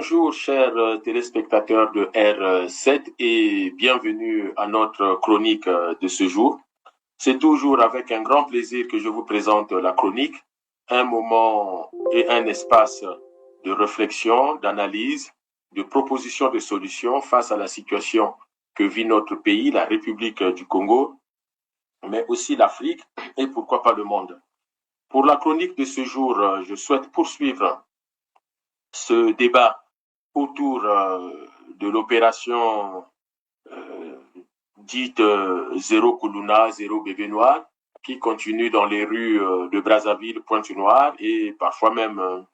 Bonjour chers téléspectateurs de R7 et bienvenue à notre chronique de ce jour. C'est toujours avec un grand plaisir que je vous présente la chronique, un moment et un espace de réflexion, d'analyse, de proposition de solutions face à la situation que vit notre pays, la République du Congo, mais aussi l'Afrique et pourquoi pas le monde. Pour la chronique de ce jour, je souhaite poursuivre ce débat autour de l'opération euh, dite Zéro Koulouna, Zéro Bébé Noir, qui continue dans les rues de Brazzaville, Pointe-Noire et parfois même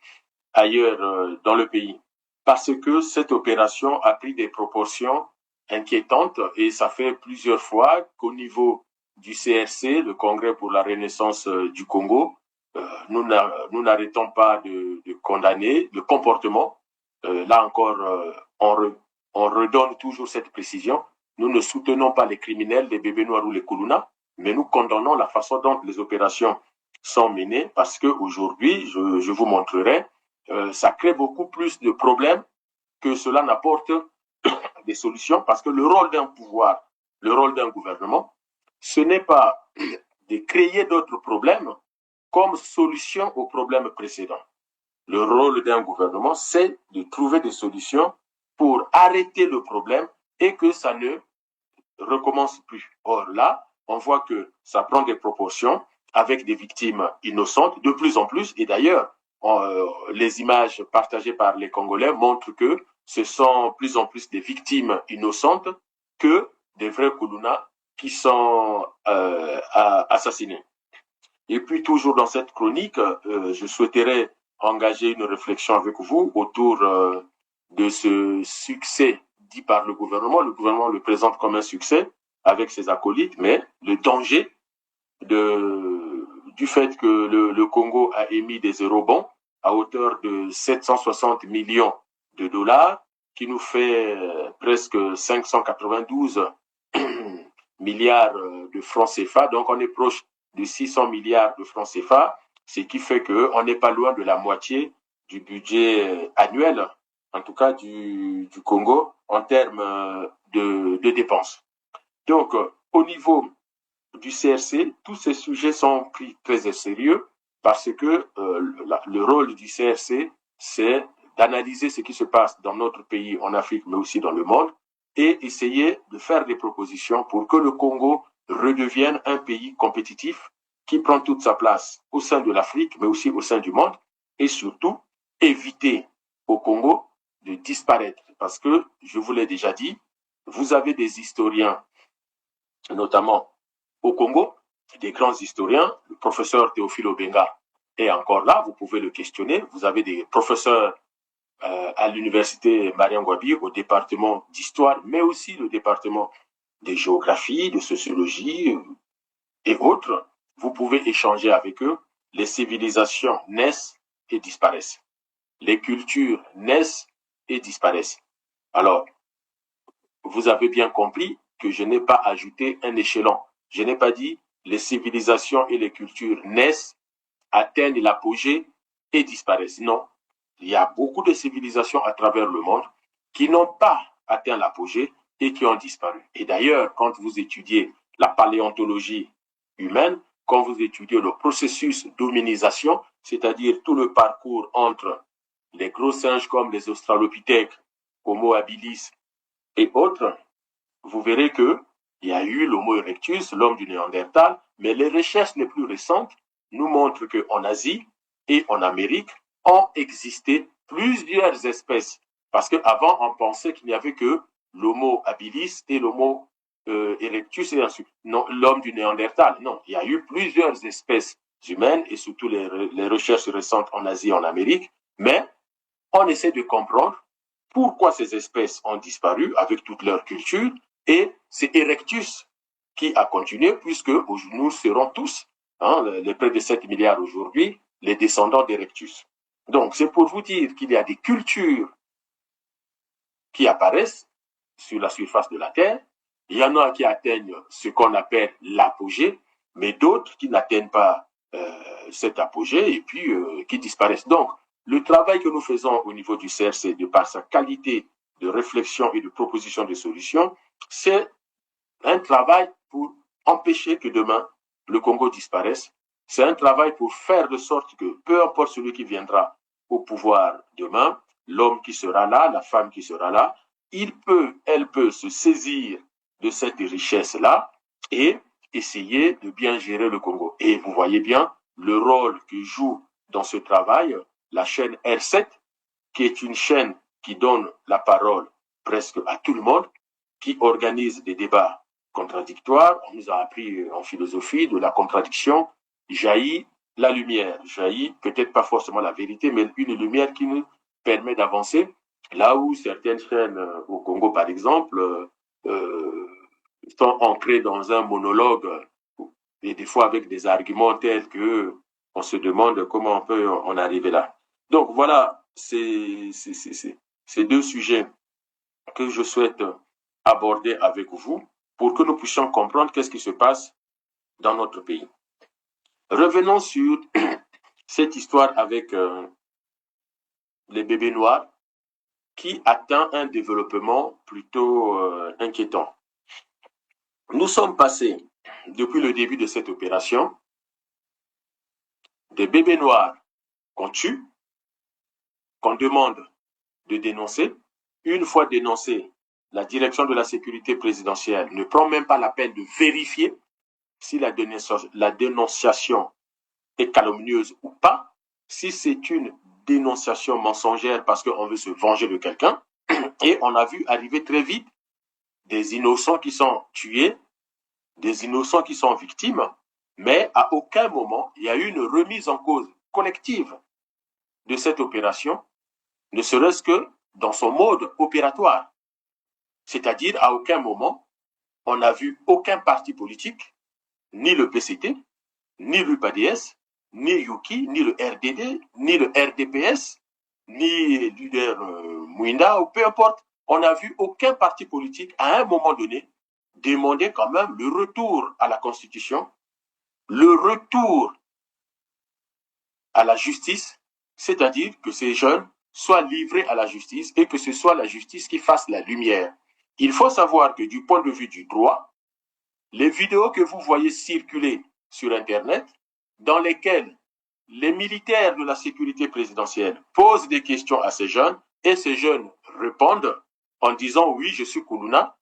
ailleurs dans le pays. Parce que cette opération a pris des proportions inquiétantes et ça fait plusieurs fois qu'au niveau du CRC, le Congrès pour la Renaissance du Congo, nous n'arrêtons pas de condamner le comportement. Là encore, on redonne toujours cette précision. Nous ne soutenons pas les criminels, les bébés noirs ou les Koulouna, mais nous condamnons la façon dont les opérations sont menées parce qu'aujourd'hui, je vous montrerai, ça crée beaucoup plus de problèmes que cela n'apporte des solutions parce que le rôle d'un pouvoir, le rôle d'un gouvernement, ce n'est pas de créer d'autres problèmes comme solution aux problèmes précédents. Le rôle d'un gouvernement, c'est de trouver des solutions pour arrêter le problème et que ça ne recommence plus. Or là, on voit que ça prend des proportions avec des victimes innocentes de plus en plus. Et d'ailleurs, les images partagées par les Congolais montrent que ce sont plus en plus des victimes innocentes que des vrais Koulouna qui sont assassinés. Et puis, toujours dans cette chronique, je souhaiterais engager une réflexion avec vous autour de ce succès dit par le gouvernement. Le gouvernement le présente comme un succès avec ses acolytes, mais le danger du fait que le Congo a émis des eurobonds à hauteur de 760 millions de dollars, qui nous fait presque 592 milliards de francs CFA. Donc, on est proche de 600 milliards de francs CFA, ce qui fait qu'on n'est pas loin de la moitié du budget annuel, en tout cas du Congo, en termes de dépenses. Donc, au niveau du CRC, tous ces sujets sont pris très au sérieux parce que le rôle du CRC, c'est d'analyser ce qui se passe dans notre pays, en Afrique, mais aussi dans le monde, et essayer de faire des propositions pour que le Congo redevienne un pays compétitif qui prend toute sa place au sein de l'Afrique, mais aussi au sein du monde, et surtout éviter au Congo de disparaître. Parce que, je vous l'ai déjà dit, vous avez des historiens, notamment au Congo, des grands historiens, le professeur Théophile Obenga est encore là, vous pouvez le questionner, vous avez des professeurs à l'université Mariam Gwabi, au département d'histoire, mais aussi le département de géographie, de sociologie et autres. Vous pouvez échanger avec eux. Les civilisations naissent et disparaissent. Les cultures naissent et disparaissent. Alors, vous avez bien compris que je n'ai pas ajouté un échelon. Je n'ai pas dit les civilisations et les cultures naissent, atteignent l'apogée et disparaissent. Non. Il y a beaucoup de civilisations à travers le monde qui n'ont pas atteint l'apogée et qui ont disparu. Et d'ailleurs, quand vous étudiez la paléontologie humaine, quand vous étudiez le processus d'hominisation, c'est-à-dire tout le parcours entre les gros singes comme les australopithèques, Homo habilis et autres, vous verrez qu'il y a eu l'Homo erectus, l'homme du Néandertal, mais les recherches les plus récentes nous montrent qu'en Asie et en Amérique ont existé plusieurs espèces. Parce qu'avant, on pensait qu'il n'y avait que l'Homo habilis et l'Homo erectus et ensuite l'homme du Néandertal. Non, il y a eu plusieurs espèces humaines et surtout les recherches récentes en Asie et en Amérique, mais on essaie de comprendre pourquoi ces espèces ont disparu avec toute leur culture et c'est Erectus qui a continué puisque nous serons tous, les près de 7 milliards aujourd'hui, les descendants d'Erectus. Donc, c'est pour vous dire qu'il y a des cultures qui apparaissent sur la surface de la Terre. Il y en a qui atteignent ce qu'on appelle l'apogée, mais d'autres qui n'atteignent pas cet apogée et puis qui disparaissent. Donc, le travail que nous faisons au niveau du CRC, de par sa qualité de réflexion et de proposition de solutions, c'est un travail pour empêcher que demain le Congo disparaisse. C'est un travail pour faire de sorte que peu importe celui qui viendra au pouvoir demain, l'homme qui sera là, la femme qui sera là, elle peut se saisir de cette richesse-là et essayer de bien gérer le Congo. Et vous voyez bien le rôle que joue dans ce travail la chaîne R7, qui est une chaîne qui donne la parole presque à tout le monde, qui organise des débats contradictoires. On nous a appris en philosophie de la contradiction jaillit la lumière, jaillit peut-être pas forcément la vérité, mais une lumière qui nous permet d'avancer. Là où certaines chaînes au Congo, par exemple, sont ancrées dans un monologue et des fois avec des arguments tels que on se demande comment on peut en arriver là. Donc voilà, c'est ces deux sujets que je souhaite aborder avec vous pour que nous puissions comprendre qu'est-ce qui se passe dans notre pays. Revenons sur cette histoire avec les bébés noirs qui atteint un développement plutôt inquiétant. Nous sommes passés, depuis le début de cette opération, des bébés noirs qu'on tue, qu'on demande de dénoncer. Une fois dénoncé, la direction de la sécurité présidentielle ne prend même pas la peine de vérifier si la dénonciation est calomnieuse ou pas, si c'est une dénonciation mensongère parce qu'on veut se venger de quelqu'un. Et on a vu arriver très vite des innocents qui sont tués, des innocents qui sont victimes, mais à aucun moment il y a eu une remise en cause collective de cette opération, ne serait-ce que dans son mode opératoire. C'est-à-dire, à aucun moment, on n'a vu aucun parti politique, ni le PCT, ni l'UPADS, ni Yuki, ni le RDD, ni le RDPS, ni leader Mouinda, ou peu importe. On n'a vu aucun parti politique, à un moment donné, demander quand même le retour à la Constitution, le retour à la justice, c'est-à-dire que ces jeunes soient livrés à la justice et que ce soit la justice qui fasse la lumière. Il faut savoir que du point de vue du droit, les vidéos que vous voyez circuler sur Internet, dans lesquelles les militaires de la sécurité présidentielle posent des questions à ces jeunes et ces jeunes répondent en disant oui, je suis Koulouna,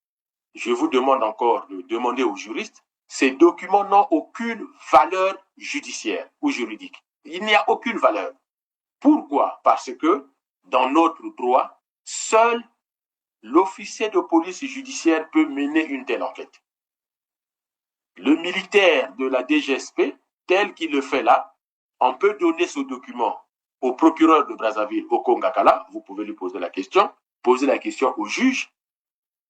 je vous demande encore de demander aux juristes, ces documents n'ont aucune valeur judiciaire ou juridique. Il n'y a aucune valeur. Pourquoi? Parce que dans notre droit, seul l'officier de police judiciaire peut mener une telle enquête. Le militaire de la DGSP, tel qu'il le fait là, on peut donner ce document au procureur de Brazzaville, au Kongakala, vous pouvez lui poser la question au juge,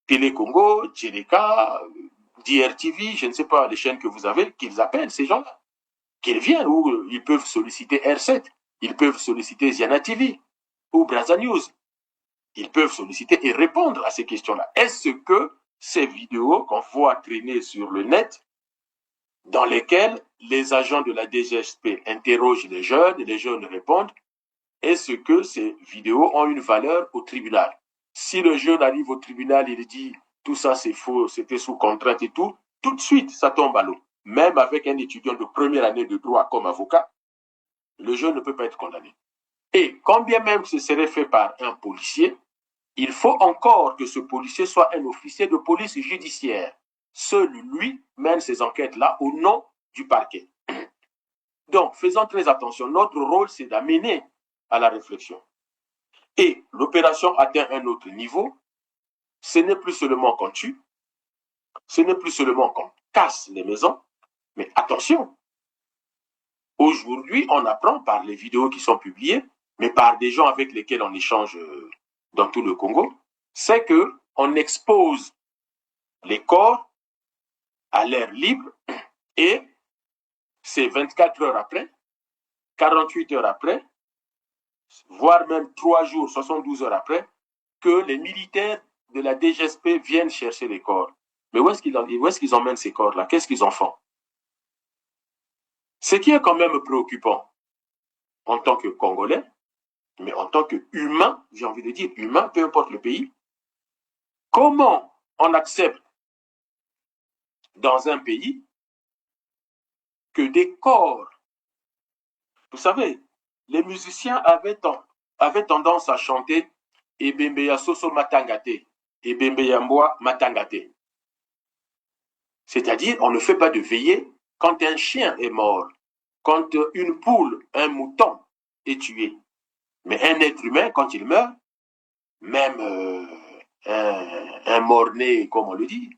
Télé Congo, Tchéléka, DRTV, je ne sais pas les chaînes que vous avez, qu'ils appellent ces gens-là, qu'ils viennent, ou ils peuvent solliciter R7, ils peuvent solliciter Ziana TV ou Brazza News. Ils peuvent solliciter et répondre à ces questions-là. Est-ce que ces vidéos qu'on voit traîner sur le net, dans lesquelles les agents de la DGSP interrogent les jeunes répondent, est-ce que ces vidéos ont une valeur au tribunal? Si le jeune arrive au tribunal, il dit tout ça c'est faux, c'était sous contrainte et tout de suite ça tombe à l'eau. Même avec un étudiant de première année de droit comme avocat, le jeune ne peut pas être condamné. Et quand bien même ce serait fait par un policier, il faut encore que ce policier soit un officier de police judiciaire. Seul lui mène ces enquêtes-là au nom du parquet. Donc, faisons très attention. Notre rôle, c'est d'amener à la réflexion. Et l'opération atteint un autre niveau. Ce n'est plus seulement qu'on tue, ce n'est plus seulement qu'on casse les maisons, mais attention. Aujourd'hui, on apprend par les vidéos qui sont publiées, mais par des gens avec lesquels on échange dans tout le Congo, c'est qu'on expose les corps à l'air libre et c'est 24 heures après, 48 heures après, voire même 3 jours, 72 heures après, que les militaires de la DGSP viennent chercher les corps. Mais où est-ce qu'ils emmènent ces corps-là? Qu'est-ce qu'ils en font? Ce qui est quand même préoccupant en tant que Congolais, Mais en tant qu'humain, j'ai envie de dire humain, peu importe le pays, comment on accepte dans un pays que des corps, vous savez, les musiciens avaient tendance à chanter Ebembe ya soso matangate, Ebembe ya mbwa matangate. C'est-à-dire, on ne fait pas de veillée quand un chien est mort, quand une poule, un mouton est tué. Mais un être humain, quand il meurt, même un mort-né, comme on le dit,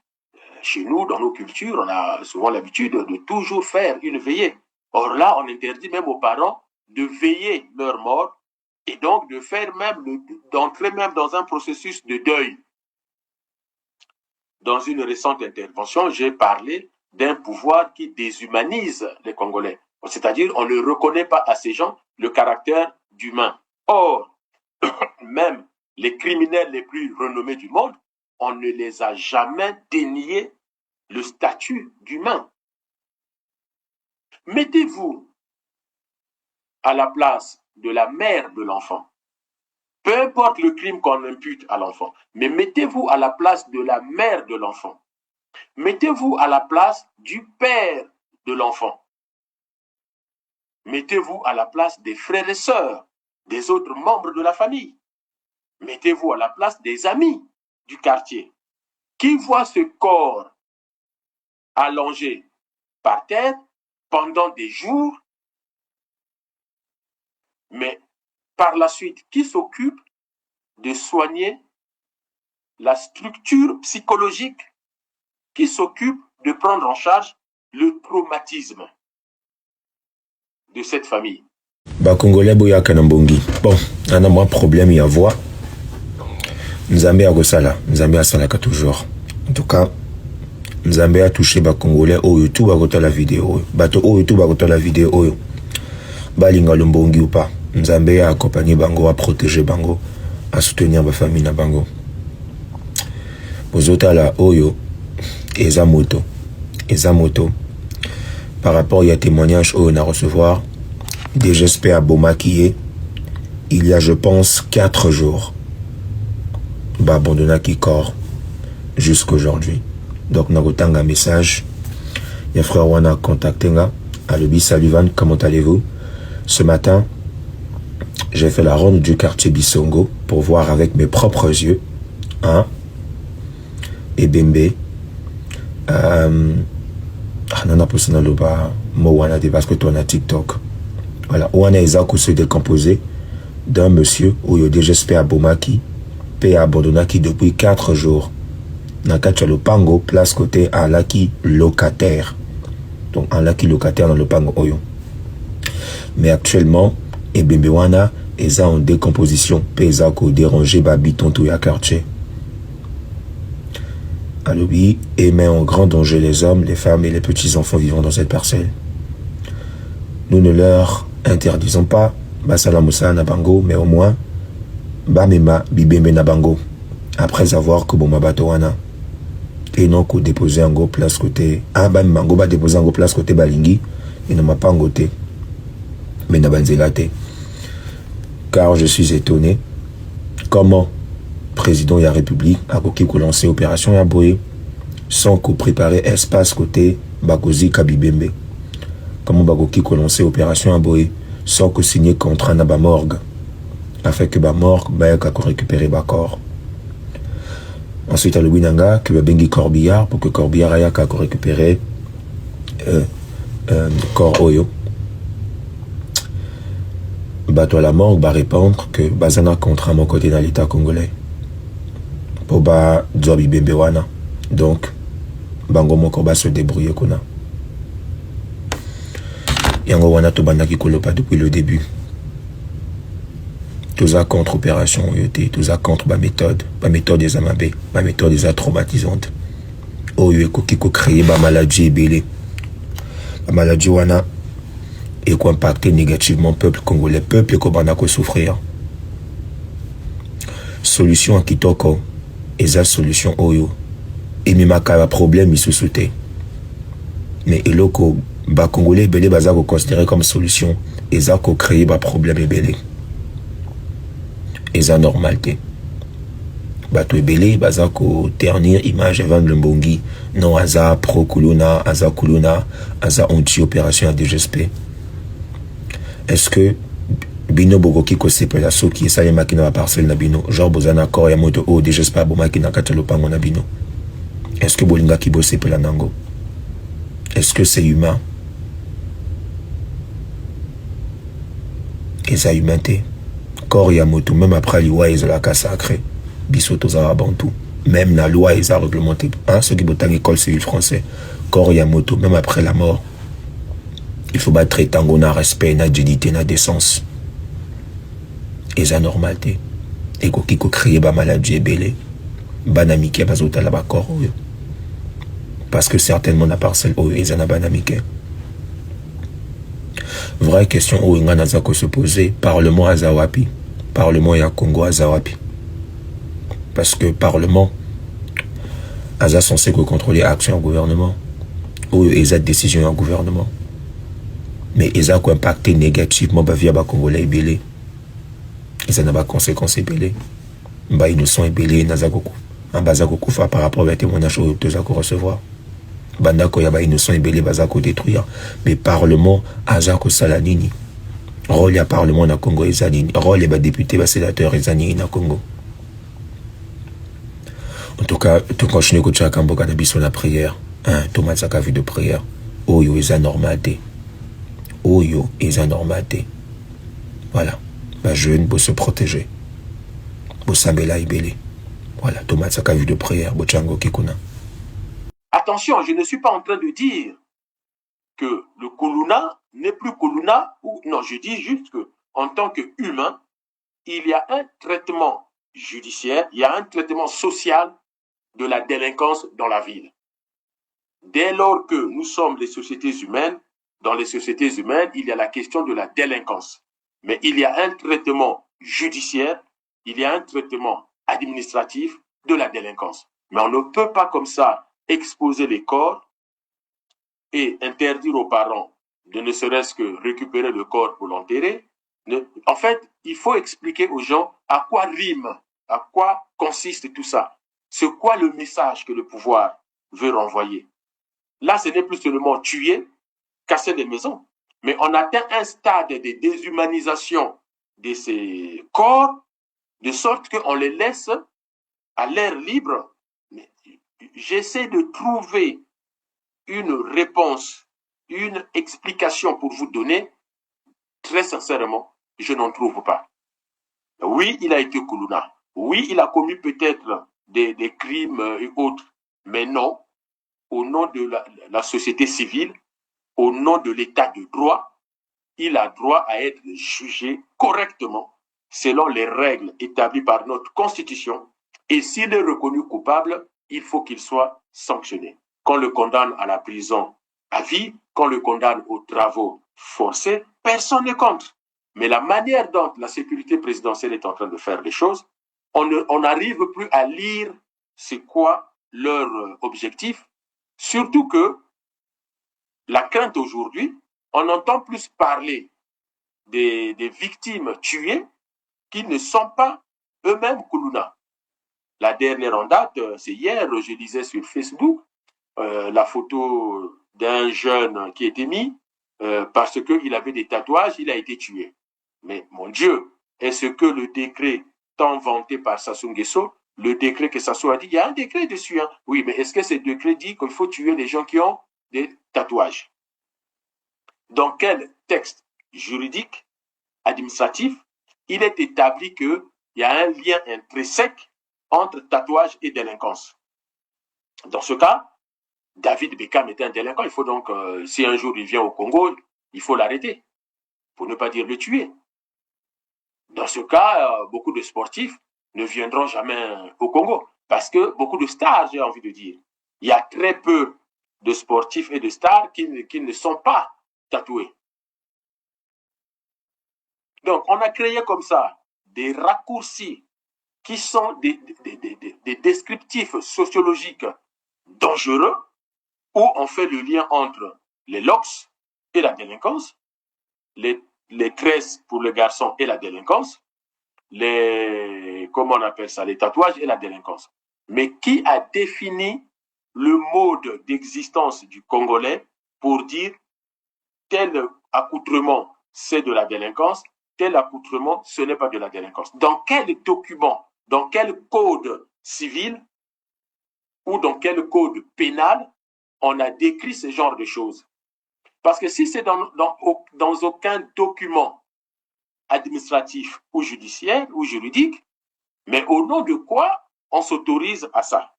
chez nous, dans nos cultures, on a souvent l'habitude de toujours faire une veillée. Or là, on interdit même aux parents de veiller leur mort et donc de faire même, d'entrer même dans un processus de deuil. Dans une récente intervention, j'ai parlé d'un pouvoir qui déshumanise les Congolais. C'est-à-dire, on ne reconnaît pas à ces gens le caractère d'humain. Or, même les criminels les plus renommés du monde, on ne les a jamais dénié le statut d'humain. Mettez-vous à la place de la mère de l'enfant. Peu importe le crime qu'on impute à l'enfant, mais mettez-vous à la place de la mère de l'enfant. Mettez-vous à la place du père de l'enfant. Mettez-vous à la place des frères et sœurs, des autres membres de la famille. Mettez-vous à la place des amis du quartier qui voient ce corps allongé par terre pendant des jours, mais par la suite, qui s'occupe de soigner la structure psychologique, qui s'occupe de prendre en charge le traumatisme de cette famille. Congolais boya kanambongi. Bon, on a un problème à voir. Nzambe a gosala, Nzambe a salaka toujours. En tout cas, Nzambe a touché Congolais au YouTube à la vidéo. Bato au YouTube à la vidéo. Balinga lombongi ou pas. Nzambe a accompagné bango, à protéger bango, à soutenir ma famille na bango. Bozota la oyo, eza moto. Par rapport à témoignage oyo na recevoir, DGSP à Bomakié, il y a je pense 4 jours. Abandonna qui corps jusqu'aujourd'hui. Donc na un message. Il y a frère Wana contacté nga. Alobi Salivan, comment allez-vous? Ce matin, j'ai fait la ronde du quartier Bissongo pour voir avec mes propres yeux, hein, Ebembe, nana posana loba, mo wana de parce que toi na TikTok. Voilà, wana ezako se décomposer d'un monsieur ou DGSP à Bomaki, paix abandonnaki depuis 4 jours. Nakacha Lopango, place côté à Laki locataire. Donc un Laki locataire dans le Pango Oyo. Mais actuellement, Ebembe wana eza en décomposition, pesa ko déranger babiton tout ya quartier. Alobi et met en grand danger les hommes, les femmes et les petits-enfants vivant dans cette parcelle. Nous ne leur interdisons pas basala musa na bango, mais au moins bamema bibembe na bango après avoir que boma bato wana et non ko déposer en go place côté bam bango ba déposer en go place côté balingi et ne m'a pas ngoté mais na banzela te. Car je suis étonné comment président de la République a lancé opération Yaboé sans qu'on prépare espace côté Bakozi Kabibembe. Comment Bakoki a lancé opération Yaboé sans qu'on signe contrat na morgue afin que morgue ba récupérer corps. Ensuite à Winanga que bengi Corbillard pour que Corbillard aya ka récupérer corps Oyo. Bato à la morgue va répondre que bazana contrat mon côté dans l'état congolais. Pour ba Dzobi Bembewana. Donc bango moko ba se débrouiller kuna. Yango wana to banda ki kolopa depuis le début. Tout ça contre opération yoté, tout ça contre ma méthode des amabé, ma méthode des traumatisante. Oyo ekoki ko créer ba maladie ebele. Ba maladie wana et quoi impacter négativement peuple congolais, peuple kobanda ko souffrir. Solution à kitoko, eza solution oyo. Et mimaka problème isusute. Mais eloko ba congolais belé baza ko considérer comme solution, eza ko créer ba problème ebele. eza normalité. Bato ebele baza ko ternir image Evan Lumbongi non aza pro kuluna, aza kuluna, aza anti opération à DGSP. Est-ce que bino bokoki ko sepela soki esalemaki na parcelle na bino genre bozana accord ya moto o DGSP abomaki na kati lopango na bino? Est-ce que bolingaki bo sepela nango? Est-ce que c'est humain? Eza humanité. Corps ya moto même après liwa ezalaka sacré. Biso tozala bantu. Même la loi est réglementée. Hein, ceux qui botent en école civile français. Corps ya moto, même après la mort. Il faut pas traiter en na respect, na dignité, na décence. Et ça normalité. Et ko kiko créer ba maladie ebele. Banamike bazota la ba corps. Parce que certainement na parcelle oyo ezana banamike. Vraie question où inga naza ko se poser. Parlement azawapi. Parlement ya Congo azawapi. Parce que Parlement a censé contrôler l'action au gouvernement ou les décisions au gouvernement. Mais ils ont impacté négativement via les Congolais belé. Ils ont des conséquences belé. Ils nous sont belés nazagoku. En bazagoku par rapport à témoignage que tu as recevoir. Bandako yaba ils nous sont belés bazako détruire. Mais Parlement azako salanini. Rôle ya Parlement na Congo ezanini. Rôle ya député ba sénateur ezanini na Congo. En tout cas, tu continues que tu as Kamboka de sur la prière. Hein, Thomas Zaka vu de prière. Oyo est normalité. Oyo est normalité. Voilà. Ma jeune, pour se protéger. Pour s'ambela ibele. Voilà. Thomas Zaka vu de prière. Bochango Kikuna. Attention, je ne suis pas en train de dire que le Kuluna n'est plus Kuluna. Ou non, je dis juste que en tant qu'humain, il y a un traitement judiciaire, il y a un traitement social de la délinquance dans la ville. Dès lors que nous sommes des sociétés humaines, dans les sociétés humaines, il y a la question de la délinquance. Mais il y a un traitement judiciaire, il y a un traitement administratif de la délinquance. Mais on ne peut pas comme ça exposer les corps et interdire aux parents de ne serait-ce que récupérer le corps pour l'enterrer. En fait, il faut expliquer aux gens à quoi rime, à quoi consiste tout ça. C'est quoi le message que le pouvoir veut renvoyer? Là, ce n'est plus seulement tuer, casser des maisons, mais on atteint un stade de déshumanisation de ces corps, de sorte qu'on les laisse à l'air libre. Mais j'essaie de trouver une réponse, une explication pour vous donner. Très sincèrement, je n'en trouve pas. Oui, il a été Kuluna. Oui, il a commis peut-être des crimes et autres. Mais non, au nom de la société civile, au nom de l'état de droit, il a droit à être jugé correctement selon les règles établies par notre Constitution. Et s'il est reconnu coupable, il faut qu'il soit sanctionné. Qu'on le condamne à la prison à vie, qu'on le condamne aux travaux forcés, personne n'est contre. Mais la manière dont la sécurité présidentielle est en train de faire les choses, on n'arrive plus à lire c'est quoi leur objectif. Surtout que la crainte aujourd'hui, on entend plus parler des victimes tuées qui ne sont pas eux-mêmes Kuluna. La dernière en date, c'est hier, je lisais sur Facebook la photo d'un jeune qui a été mis parce qu'il avait des tatouages, il a été tué. Mais mon Dieu, est-ce que le décret tant vanté par Sassou Nguesso, le décret que Sassou a dit, il y a un décret dessus. Hein? Oui, mais est-ce que ce décret dit qu'il faut tuer les gens qui ont des tatouages? Dans quel texte juridique, administratif, il est établi qu'il y a un lien intrinsèque entre tatouage et délinquance? Dans ce cas, David Beckham était un délinquant. Il faut donc, si un jour il vient au Congo, il faut l'arrêter, pour ne pas dire le tuer. Dans ce cas, beaucoup de sportifs ne viendront jamais au Congo. Parce que beaucoup de stars, j'ai envie de dire, il y a très peu de sportifs et de stars qui ne sont pas tatoués. Donc, on a créé comme ça des raccourcis qui sont des descriptifs sociologiques dangereux où on fait le lien entre les locks et la délinquance, les tresses pour le garçon et la délinquance, comment on appelle ça, les tatouages et la délinquance. Mais qui a défini le mode d'existence du Congolais pour dire tel accoutrement, c'est de la délinquance, tel accoutrement, ce n'est pas de la délinquance? Dans quel document, dans quel code civil ou dans quel code pénal on a décrit ce genre de choses? Parce que si c'est dans aucun document administratif ou judiciaire ou juridique, mais au nom de quoi on s'autorise à ça?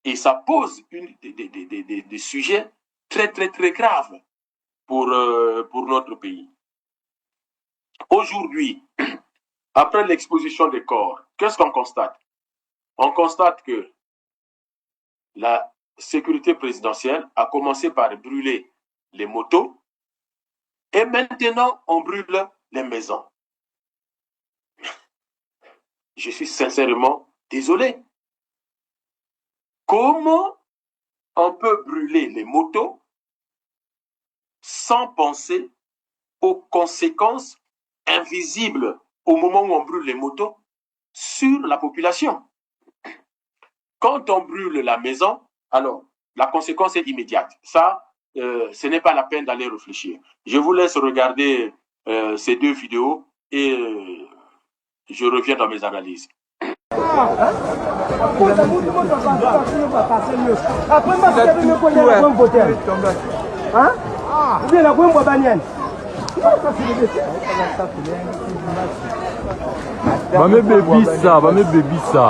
Et ça pose des sujets très, très, très graves pour notre pays. Aujourd'hui, après l'exposition des corps, qu'est-ce qu'on constate? On constate que la sécurité présidentielle a commencé par brûler les motos et maintenant on brûle les maisons. Je suis sincèrement désolé. Comment on peut brûler les motos sans penser aux conséquences invisibles au moment où on brûle les motos sur la population? Quand on brûle la maison, alors la conséquence est immédiate. Ça, ce n'est pas la peine d'aller réfléchir. Je vous laisse regarder ces deux vidéos et je reviens dans mes analyses. Bamebebisa.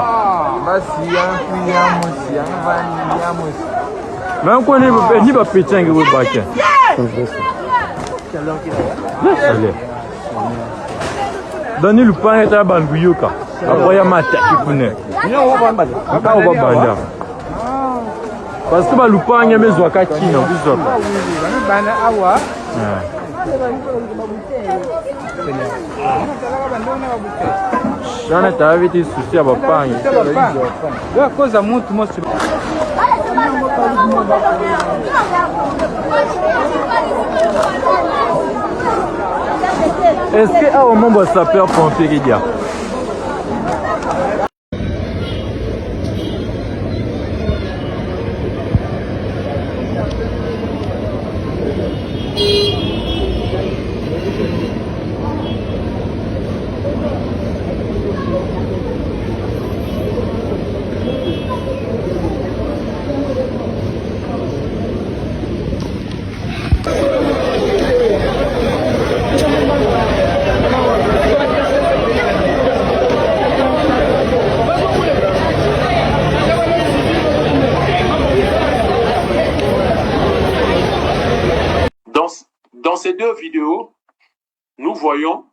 Même quand on va péter vous baquer. Dani Lupin est à Banguyoka. Après ya mata kifune. Parce que Lupin y a mes ouaka kino bisoka. J'en ai t'avais été souci à papa. Cause à moi tout moi. Est-ce que à un moment ça peut pomper les gars? Dans ces deux vidéos, nous voyons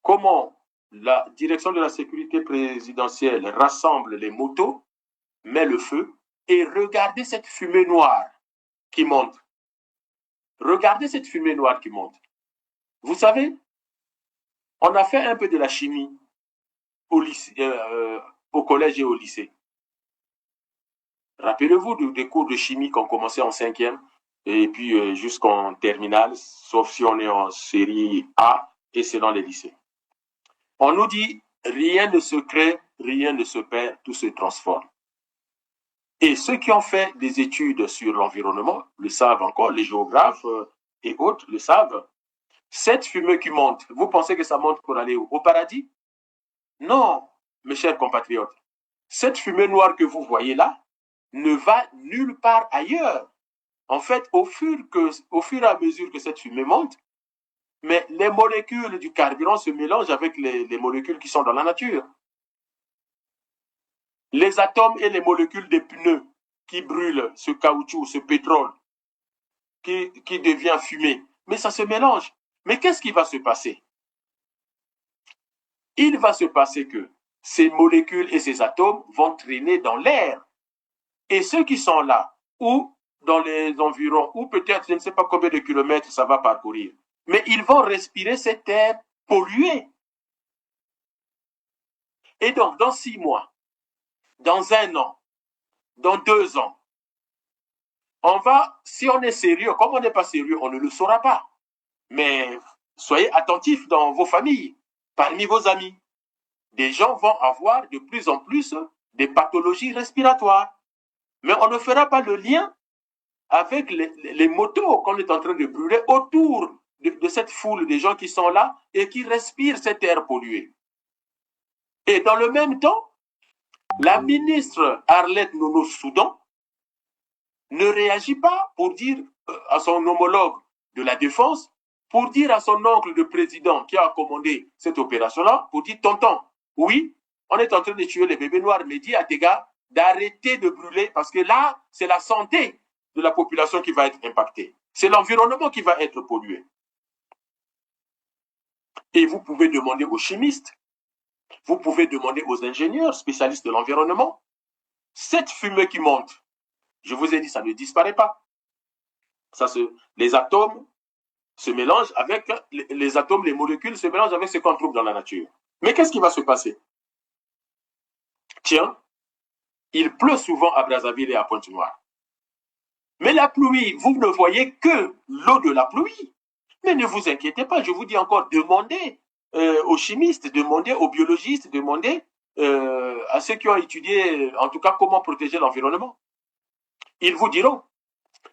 comment la direction de la sécurité présidentielle rassemble les motos, met le feu et regardez cette fumée noire qui monte. Regardez cette fumée noire qui monte. Vous savez, on a fait un peu de la chimie au collège et au lycée. Rappelez-vous des cours de chimie qu'on commençait en 5e et puis jusqu'en terminale, sauf si on est en série A et c'est dans les lycées. On nous dit, rien ne se crée, rien ne se perd, tout se transforme. Et ceux qui ont fait des études sur l'environnement le savent encore, les géographes et autres le savent. Cette fumée qui monte, vous pensez que ça monte pour aller au paradis? Non, mes chers compatriotes. Cette fumée noire que vous voyez là ne va nulle part ailleurs. En fait, au fur et à mesure que cette fumée monte, mais les molécules du carburant se mélangent avec les molécules qui sont dans la nature. Les atomes et les molécules des pneus qui brûlent ce caoutchouc, ce pétrole, qui devient fumée. Mais ça se mélange. Mais qu'est-ce qui va se passer? Il va se passer que ces molécules et ces atomes vont traîner dans l'air. Et ceux qui sont là, ou dans les environs, ou peut-être je ne sais pas combien de kilomètres ça va parcourir, mais ils vont respirer cet air pollué. Et donc, dans 6 mois, dans 1 an, dans 2 ans, on va, si on est sérieux, comme on n'est pas sérieux, on ne le saura pas. Mais soyez attentifs dans vos familles, parmi vos amis. des gens vont avoir de plus en plus des pathologies respiratoires. Mais on ne fera pas le lien avec les motos qu'on est en train de brûler autour de cette foule de gens qui sont là et qui respirent cet air pollué. Et dans le même temps, la ministre Arlette Nono-Soudan ne réagit pas pour dire à son homologue de la défense, pour dire à son oncle de président qui a commandé cette opération-là, pour dire, tonton, oui, on est en train de tuer les bébés noirs, mais dis à tes gars d'arrêter de brûler parce que là, c'est la santé de la population qui va être impactée. C'est l'environnement qui va être pollué. Et vous pouvez demander aux chimistes, vous pouvez demander aux ingénieurs spécialistes de l'environnement, cette fumée qui monte, je vous ai dit, ça ne disparaît pas. Les atomes se mélangent avec, les atomes, les molécules se mélangent avec ce qu'on trouve dans la nature. Mais qu'est-ce qui va se passer? Tiens, il pleut souvent à Brazzaville et à Pointe-Noire. Mais la pluie, vous ne voyez que l'eau de la pluie. Mais ne vous inquiétez pas, je vous dis encore, demandez aux chimistes, demandez aux biologistes, demandez à ceux qui ont étudié, en tout cas, comment protéger l'environnement. Ils vous diront,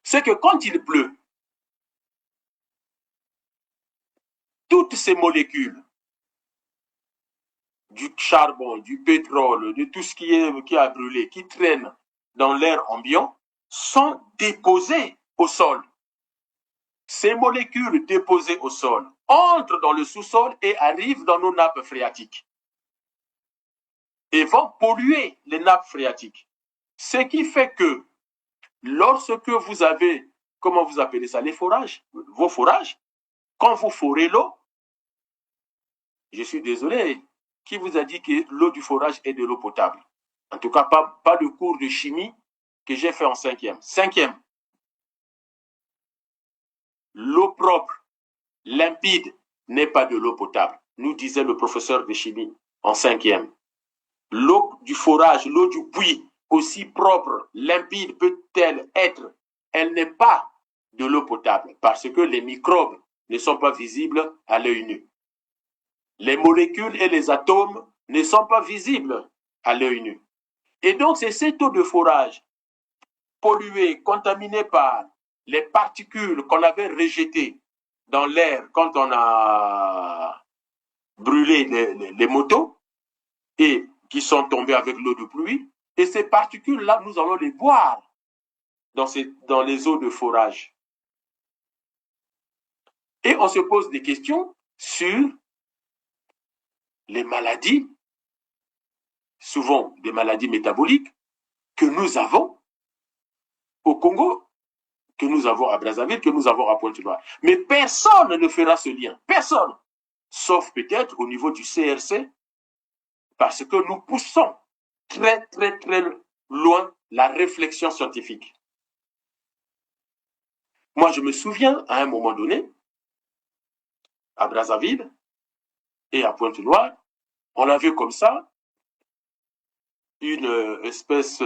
c'est que quand il pleut, toutes ces molécules, du charbon, du pétrole, de tout ce qui a brûlé, qui traîne dans l'air ambiant, sont déposées au sol. Ces molécules déposées au sol entrent dans le sous-sol et arrivent dans nos nappes phréatiques et vont polluer les nappes phréatiques. Ce qui fait que lorsque vous avez, comment vous appelez ça, les forages, vos forages, quand vous forez l'eau, je suis désolé, qui vous a dit que l'eau du forage est de l'eau potable? En tout cas, pas de cours de chimie que j'ai fait en cinquième. Cinquième, l'eau propre, limpide, n'est pas de l'eau potable, nous disait le professeur de chimie en cinquième. L'eau du forage, l'eau du puits, aussi propre, limpide peut-elle être, elle n'est pas de l'eau potable parce que les microbes ne sont pas visibles à l'œil nu. Les molécules et les atomes ne sont pas visibles à l'œil nu. Et donc, c'est cette eau de forage polluée, contaminée par les particules qu'on avait rejetées dans l'air quand on a brûlé les motos et qui sont tombées avec l'eau de pluie. Et ces particules-là, nous allons les boire dans les eaux de forage. Et on se pose des questions sur les maladies, souvent des maladies métaboliques, que nous avons au Congo, que nous avons à Brazzaville, que nous avons à Pointe-Noire. Mais personne ne fera ce lien. Personne. Sauf peut-être au niveau du CRC, parce que nous poussons très, très, très loin la réflexion scientifique. Moi, je me souviens, à un moment donné, à Brazzaville et à Pointe-Noire, on avait comme ça une espèce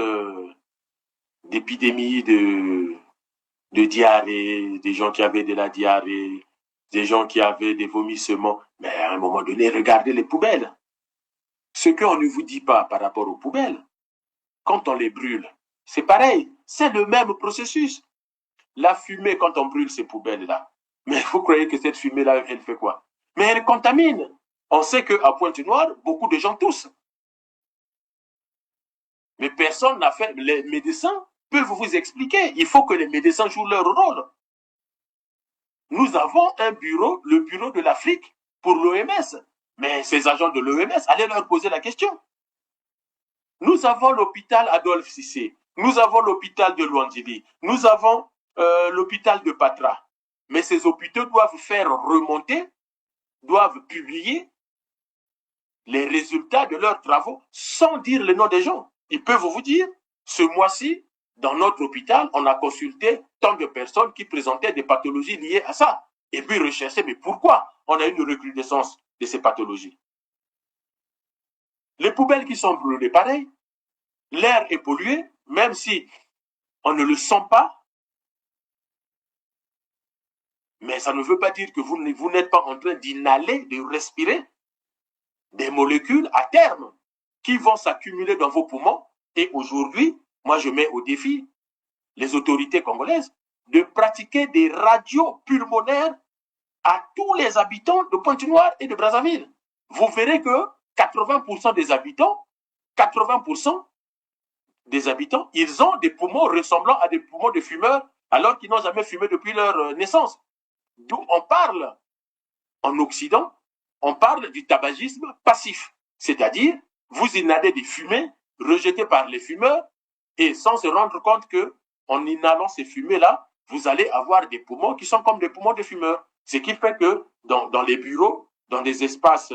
d'épidémie de diarrhée, des gens qui avaient de la diarrhée, des gens qui avaient des vomissements. Mais à un moment donné, regardez les poubelles. Ce qu'on ne vous dit pas par rapport aux poubelles, quand on les brûle, c'est pareil, c'est le même processus. La fumée, quand on brûle ces poubelles-là, mais vous croyez que cette fumée-là, elle fait quoi? Mais elle contamine. On sait qu'à Pointe-Noire, beaucoup de gens toussent. Mais personne n'a fait. Les médecins peuvent vous expliquer. Il faut que les médecins jouent leur rôle. Nous avons un bureau, le bureau de l'Afrique pour l'OMS. Mais ces agents de l'OMS, allez leur poser la question. Nous avons l'hôpital Adolphe Cissé. Nous avons l'hôpital de Luandili. Nous avons l'hôpital de Patra. Mais ces hôpitaux doivent faire remonter, doivent publier les résultats de leurs travaux sans dire le nom des gens. Ils peuvent vous dire, ce mois-ci, dans notre hôpital, on a consulté tant de personnes qui présentaient des pathologies liées à ça. Et puis rechercher, mais pourquoi on a une recrudescence de ces pathologies? Les poubelles qui sont brûlées, pareil. L'air est pollué, même si on ne le sent pas. Mais ça ne veut pas dire que vous n'êtes pas en train d'inhaler, de respirer des molécules à terme qui vont s'accumuler dans vos poumons. Et aujourd'hui, moi je mets au défi les autorités congolaises de pratiquer des radios pulmonaires à tous les habitants de Pointe-Noire et de Brazzaville. Vous verrez que 80% des habitants, 80% des habitants, ils ont des poumons ressemblant à des poumons de fumeurs alors qu'ils n'ont jamais fumé depuis leur naissance. D'où on parle en Occident, on parle du tabagisme passif, c'est-à-dire vous inhalez des fumées rejetées par les fumeurs et sans se rendre compte que en inhalant ces fumées-là, vous allez avoir des poumons qui sont comme des poumons de fumeurs. Ce qui fait que dans les bureaux, dans des espaces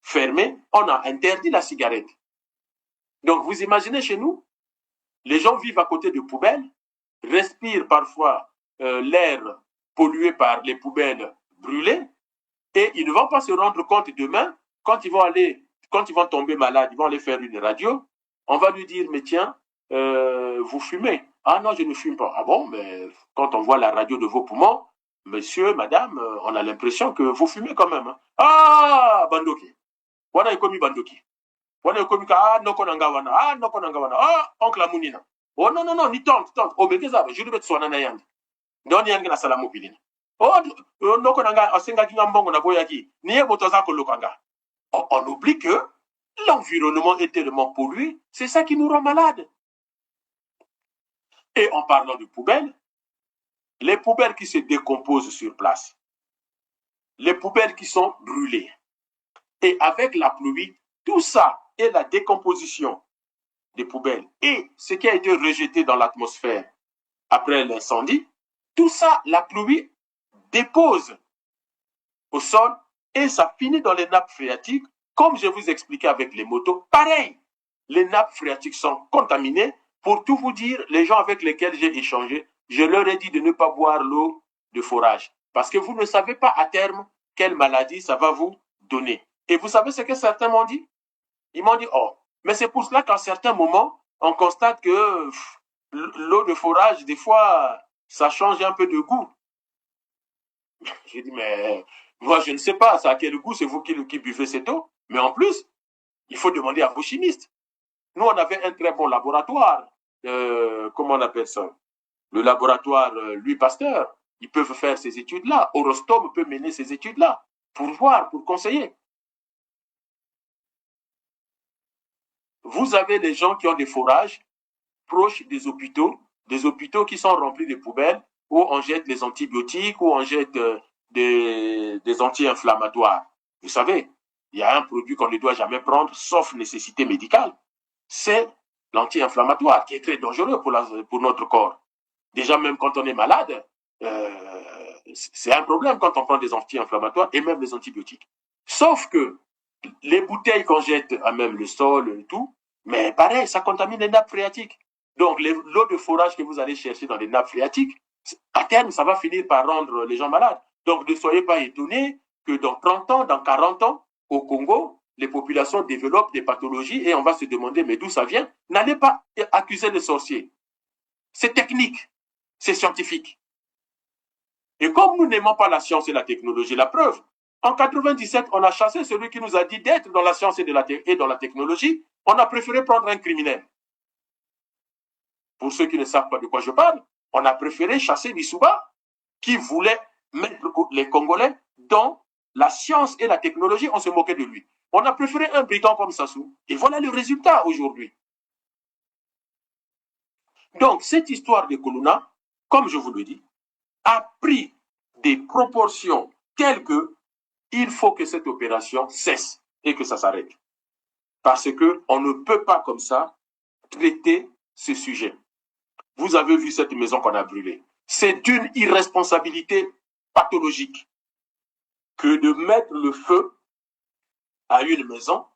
fermés, on a interdit la cigarette. Donc vous imaginez chez nous, les gens vivent à côté de poubelles, respirent parfois l'air pollué par les poubelles brûlées, et ils ne vont pas se rendre compte demain, quand ils vont tomber malades, ils vont aller faire une radio, on va lui dire, mais tiens, vous fumez. Ah non, je ne fume pas. Ah bon, mais quand on voit la radio de vos poumons, monsieur, madame, on a l'impression que vous fumez quand même. Hein. Ah, Bandoki. Wana ikomi Bandoki. Wana ikomi ka, ah, noko nangawana. Ah, noko nangawana. Ah, oncle Amunina. Oh non, non, non, ni tante. Oh, mais qu'est-ce que je vais te soigner na yandi. Ndoni yangi na salamu pilina. Oh, noko nanga, asenga kinga mbongo na boyaki. Niye botoza kolokanga. On oublie que l'environnement est tellement pollué, c'est ça qui nous rend malades. Et en parlant de poubelles, les poubelles qui se décomposent sur place, les poubelles qui sont brûlées, et avec la pluie, tout ça et la décomposition des poubelles et ce qui a été rejeté dans l'atmosphère après l'incendie, tout ça, la pluie dépose au sol et ça finit dans les nappes phréatiques, comme je vous expliquais avec les motos. Pareil, les nappes phréatiques sont contaminées. Pour tout vous dire, les gens avec lesquels j'ai échangé, je leur ai dit de ne pas boire l'eau de forage. Parce que vous ne savez pas à terme quelle maladie ça va vous donner. Et vous savez ce que certains m'ont dit? Ils m'ont dit, oh, mais c'est pour cela qu'à certains moments, on constate que l'eau de forage, des fois, ça change un peu de goût. J'ai dit, mais moi, je ne sais pas, ça a quel goût, c'est vous qui buvez cette eau. Mais en plus, il faut demander à vos chimistes. Nous, on avait un très bon laboratoire. Comment on appelle ça? Le laboratoire Louis Pasteur. Ils peuvent faire ces études-là. Orostom peut mener ces études-là pour voir, pour conseiller. Vous avez des gens qui ont des forages proches des hôpitaux qui sont remplis de poubelles où on jette les antibiotiques, où on jette des anti-inflammatoires. Vous savez, il y a un produit qu'on ne doit jamais prendre, sauf nécessité médicale. C'est l'anti-inflammatoire qui est très dangereux pour notre corps. Déjà, même quand on est malade, c'est un problème quand on prend des anti-inflammatoires et même les antibiotiques. Sauf que les bouteilles qu'on jette à même le sol et tout, mais pareil, ça contamine les nappes phréatiques. Donc, l'eau de forage que vous allez chercher dans les nappes phréatiques, à terme, ça va finir par rendre les gens malades. Donc, ne soyez pas étonnés que dans 30 ans, dans 40 ans, au Congo, les populations développent des pathologies et on va se demander, mais d'où ça vient? N'allez pas accuser les sorciers. C'est technique, c'est scientifique. Et comme nous n'aimons pas la science et la technologie, la preuve, en 97, on a chassé celui qui nous a dit d'être dans la science et dans la technologie. On a préféré prendre un criminel. Pour ceux qui ne savent pas de quoi je parle, on a préféré chasser Bissouba, qui voulait mettre les Congolais dans la science et la technologie. On se moquait de lui. On a préféré un brigand comme Sassou. Et voilà le résultat aujourd'hui. Donc, cette histoire de Koluna, comme je vous le dis, a pris des proportions telles que il faut que cette opération cesse et que ça s'arrête. Parce qu'on ne peut pas comme ça traiter ce sujet. Vous avez vu cette maison qu'on a brûlée. C'est d'une irresponsabilité pathologique que de mettre le feu à une maison.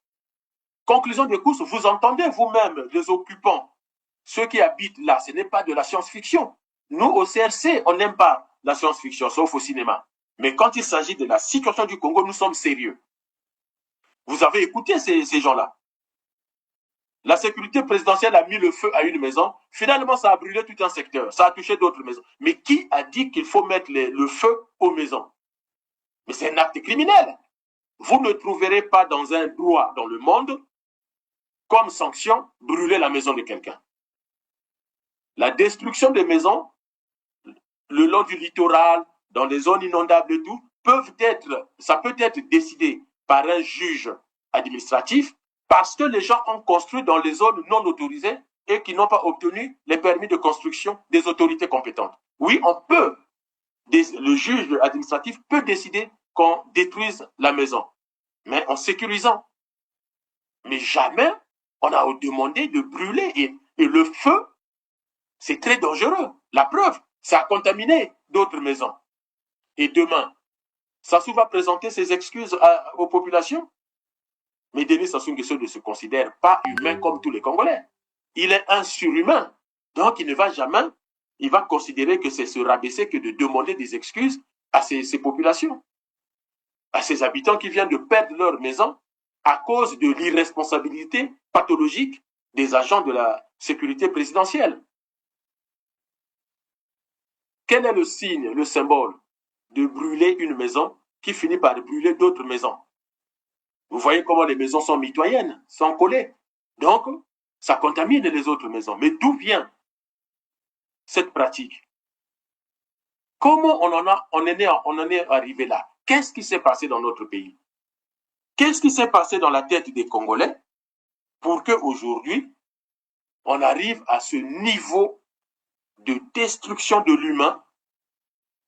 Conclusion de course, vous entendez vous-même les occupants, ceux qui habitent là, ce n'est pas de la science-fiction. Nous, au CRC, on n'aime pas la science-fiction, sauf au cinéma. Mais quand il s'agit de la situation du Congo, nous sommes sérieux. Vous avez écouté ces gens-là. La sécurité présidentielle a mis le feu à une maison. Finalement, ça a brûlé tout un secteur. Ça a touché d'autres maisons. Mais qui a dit qu'il faut mettre le feu aux maisons? Mais c'est un acte criminel. vous ne trouverez pas dans un droit dans le monde comme sanction brûler la maison de quelqu'un. La destruction des maisons le long du littoral, dans les zones inondables et tout, ça peut être décidé par un juge administratif parce que les gens ont construit dans les zones non autorisées et qui n'ont pas obtenu les permis de construction des autorités compétentes. Oui, le juge administratif peut décider qu'on détruise la maison, mais en sécurisant. Mais jamais on a demandé de brûler. Et le feu, c'est très dangereux. La preuve, ça a contaminé d'autres maisons. Et demain, Sassou va présenter ses excuses aux populations. Mais Denis Sassou Nguesso ne se considère pas humain comme tous les Congolais. Il est un surhumain. Donc, il ne va jamais, il va considérer que c'est se rabaisser que de demander des excuses à ces populations, à ces habitants qui viennent de perdre leur maison à cause de l'irresponsabilité pathologique des agents de la sécurité présidentielle. Quel est le signe, le symbole de brûler une maison qui finit par brûler d'autres maisons? Vous voyez comment les maisons sont mitoyennes, sont collées. Donc, ça contamine les autres maisons. Mais d'où vient cette pratique? Comment on en est arrivé là? Qu'est-ce qui s'est passé dans notre pays? Qu'est-ce qui s'est passé dans la tête des Congolais pour qu'aujourd'hui, on arrive à ce niveau de destruction de l'humain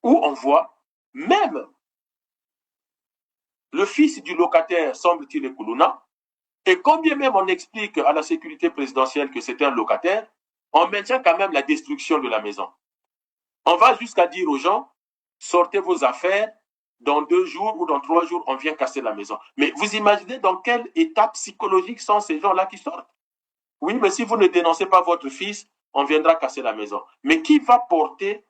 où on voit même le fils du locataire, semble-t-il, est Koulouna, et combien même on explique à la sécurité présidentielle que c'est un locataire, on maintient quand même la destruction de la maison. On va jusqu'à dire aux gens, sortez vos affaires, dans 2 jours ou dans 3 jours, on vient casser la maison. Mais vous imaginez dans quel état psychologique sont ces gens-là qui sortent? Oui, mais si vous ne dénoncez pas votre fils, on viendra casser la maison. Mais qui va porter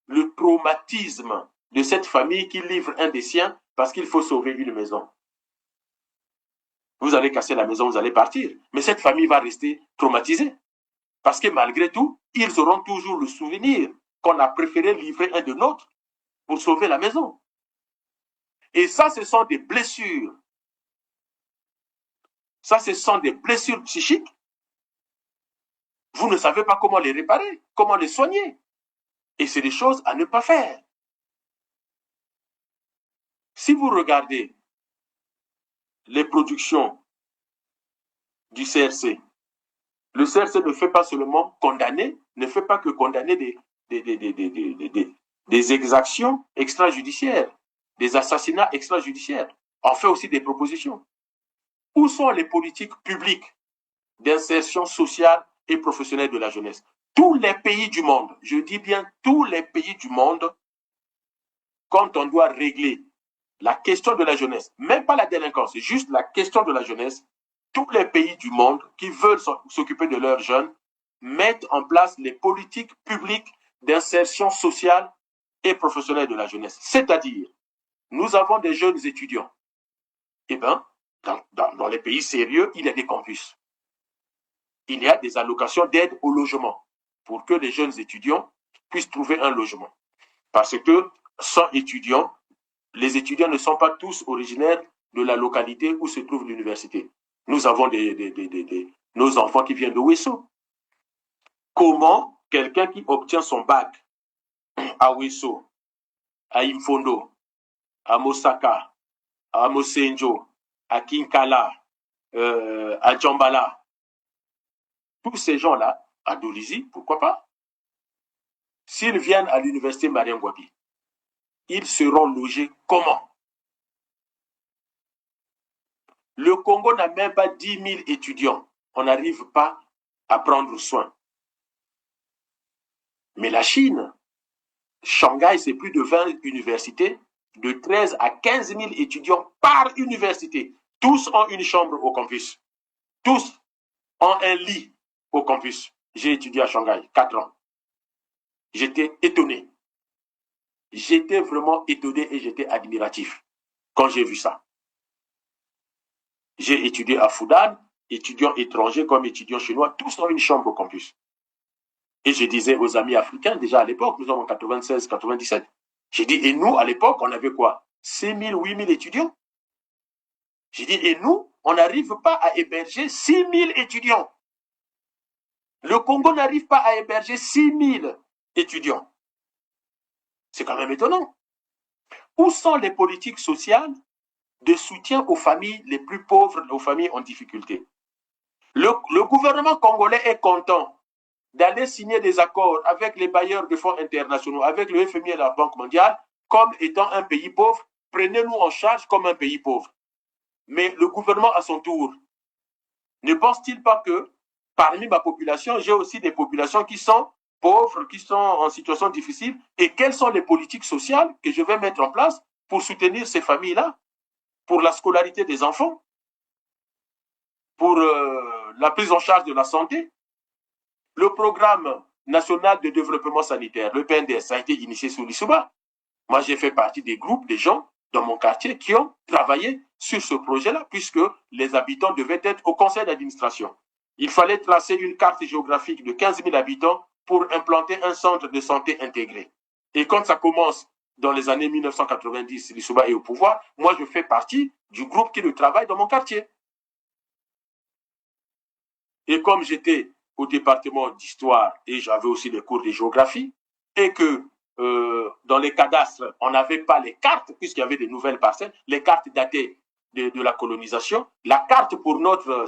le traumatisme de cette famille qui livre un des siens parce qu'il faut sauver une maison? Vous allez casser la maison, vous allez partir. Mais cette famille va rester traumatisée. Parce que malgré tout, ils auront toujours le souvenir qu'on a préféré livrer un de nôtres pour sauver la maison. Et ça, ce sont des blessures. Ça, ce sont des blessures psychiques. Vous ne savez pas comment les réparer, comment les soigner. Et c'est des choses à ne pas faire. Si vous regardez les productions du CRC, le CRC ne fait pas seulement condamner, ne fait pas que condamner des exactions extrajudiciaires, des assassinats extrajudiciaires. On fait aussi des propositions. Où sont les politiques publiques d'insertion sociale et professionnelle de la jeunesse? Tous les pays du monde, je dis bien tous les pays du monde, quand on doit régler la question de la jeunesse, même pas la délinquance, c'est juste la question de la jeunesse, tous les pays du monde qui veulent s'occuper de leurs jeunes mettent en place les politiques publiques d'insertion sociale et professionnelle de la jeunesse. C'est-à-dire, nous avons des jeunes étudiants. Eh bien, dans les pays sérieux, il y a des campus. Il y a des allocations d'aide au logement pour que les jeunes étudiants puissent trouver un logement. Parce que sans étudiants, les étudiants ne sont pas tous originaires de la localité où se trouve l'université. Nous avons nos enfants qui viennent de Ouesso. Comment quelqu'un qui obtient son bac à Ouesso, à Imfondo, à Mosaka, à Mosenjo, à Kinkala, à Djambala, tous ces gens-là, à Dolizy, pourquoi pas? S'ils viennent à l'université Marien Ngouabi, ils seront logés comment? Le Congo n'a même pas 10 000 étudiants. On n'arrive pas à prendre soin. Mais la Chine, Shanghai, c'est plus de 20 universités, de 13 à 15 000 étudiants par université. Tous ont une chambre au campus. Tous ont un lit au campus. J'ai étudié à Shanghai, 4 ans. J'étais étonné. J'étais vraiment étonné et j'étais admiratif quand j'ai vu ça. J'ai étudié à Fudan, étudiants étrangers comme étudiants chinois, tous ont une chambre au campus. Et je disais aux amis africains, déjà à l'époque, nous sommes en 96, 97, j'ai dit, et nous, à l'époque, on avait quoi? 6 000, 8 000 étudiants. J'ai dit, et nous, on n'arrive pas à héberger 6000 étudiants. Le Congo n'arrive pas à héberger 6000 étudiants. C'est quand même étonnant. Où sont les politiques sociales de soutien aux familles les plus pauvres, aux familles en difficulté? Le gouvernement congolais est content d'aller signer des accords avec les bailleurs de fonds internationaux, avec le FMI et la Banque mondiale, comme étant un pays pauvre. Prenez-nous en charge comme un pays pauvre. Mais le gouvernement, à son tour, ne pense-t-il pas que parmi ma population, j'ai aussi des populations qui sont pauvres, qui sont en situation difficile, et quelles sont les politiques sociales que je vais mettre en place pour soutenir ces familles-là, pour la scolarité des enfants, pour la prise en charge de la santé? Le programme national de développement sanitaire, le PNDS, a été initié sous l'Issouba. Moi, j'ai fait partie des groupes, des gens dans mon quartier qui ont travaillé sur ce projet-là, puisque les habitants devaient être au conseil d'administration. Il fallait tracer une carte géographique de 15 000 habitants pour implanter un centre de santé intégré. Et quand ça commence dans les années 1990, l'Issouba est au pouvoir, moi, je fais partie du groupe qui le travaille dans mon quartier. Et comme j'étais au département d'histoire et j'avais aussi des cours de géographie, et que dans les cadastres, on n'avait pas les cartes, puisqu'il y avait des nouvelles parcelles, les cartes datées de la colonisation, la carte pour notre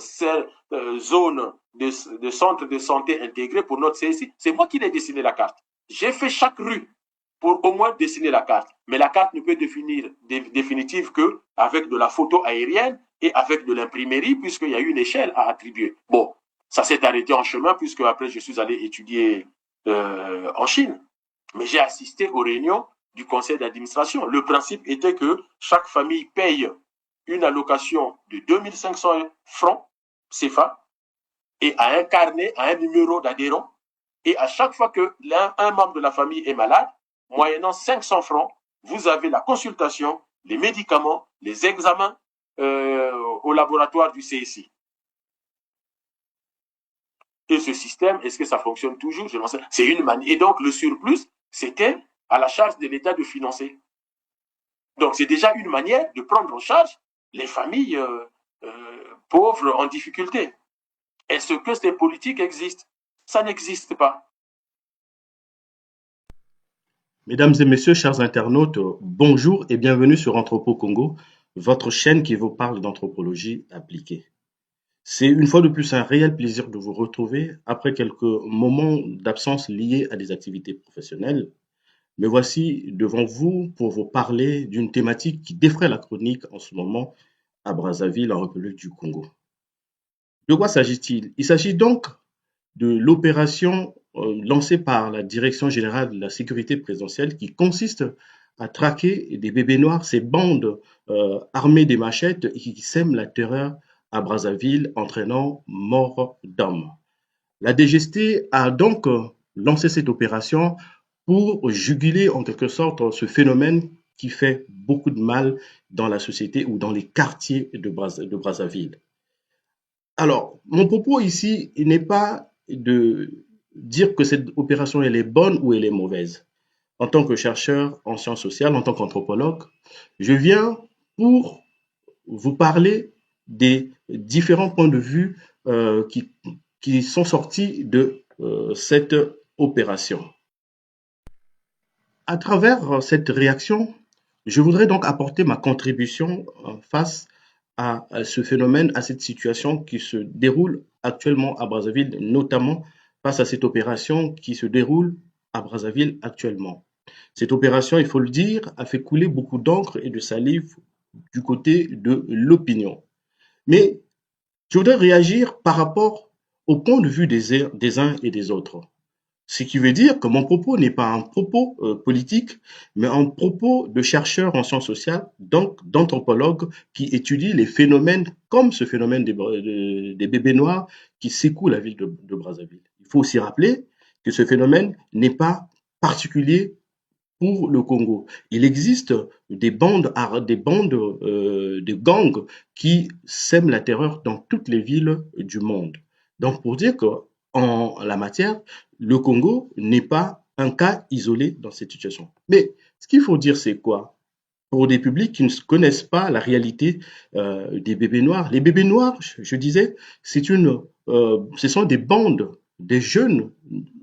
zone de centre de santé intégré, pour notre CSI, c'est moi qui l'ai dessiné la carte. J'ai fait chaque rue pour au moins dessiner la carte. Mais la carte ne peut devenir définitive qu'avec de la photo aérienne et avec de l'imprimerie, puisqu'il y a une échelle à attribuer. Bon, ça s'est arrêté en chemin, puisque après je suis allé étudier en Chine. Mais j'ai assisté aux réunions du conseil d'administration. Le principe était que chaque famille paye une allocation de 2500 francs CFA et à un carnet, à un numéro d'adhérent. Et à chaque fois que un membre de la famille est malade, moyennant 500 francs, vous avez la consultation, les médicaments, les examens au laboratoire du CSI. Et ce système, est-ce que ça fonctionne toujours? Je n'en sais. C'est une manière. Et donc, le surplus, c'était à la charge de l'État de financer. Donc, c'est déjà une manière de prendre en charge les familles pauvres en difficulté. Est-ce que ces politiques existent? Ça n'existe pas. Mesdames et messieurs, chers internautes, bonjour et bienvenue sur Anthropo Congo, votre chaîne qui vous parle d'anthropologie appliquée. C'est une fois de plus un réel plaisir de vous retrouver après quelques moments d'absence liés à des activités professionnelles. Me voici devant vous pour vous parler d'une thématique qui défraie la chronique en ce moment à Brazzaville, en République du Congo. De quoi s'agit-il? Il s'agit donc de l'opération lancée par la Direction générale de la sécurité présidentielle qui consiste à traquer des bébés noirs, ces bandes armées des machettes et qui sèment la terreur à Brazzaville, entraînant mort d'hommes. La DGST a donc lancé cette opération pour juguler en quelque sorte ce phénomène qui fait beaucoup de mal dans la société ou dans les quartiers de Brazzaville. Alors, mon propos ici n'est pas de dire que cette opération elle est bonne ou elle est mauvaise. En tant que chercheur en sciences sociales, en tant qu'anthropologue, je viens pour vous parler des différents points de vue qui sont sortis de cette opération. À travers cette réaction, je voudrais donc apporter ma contribution face à ce phénomène, à cette situation qui se déroule actuellement à Brazzaville, notamment face à cette opération qui se déroule à Brazzaville actuellement. Cette opération, il faut le dire, a fait couler beaucoup d'encre et de salive du côté de l'opinion. Mais je voudrais réagir par rapport au point de vue des uns et des autres. Ce qui veut dire que mon propos n'est pas un propos politique, mais un propos de chercheur en sciences sociales, donc d'anthropologue qui étudie les phénomènes comme ce phénomène des bébés noirs qui secouent la ville de Brazzaville. Il faut aussi rappeler que ce phénomène n'est pas particulier pour le Congo. Il existe des bandes, des gangs qui sèment la terreur dans toutes les villes du monde. Donc pour dire que en la matière, le Congo n'est pas un cas isolé dans cette situation. Mais ce qu'il faut dire, c'est quoi? pour des publics qui ne connaissent pas la réalité des bébés noirs. Les bébés noirs, je disais, ce sont des bandes, des jeunes,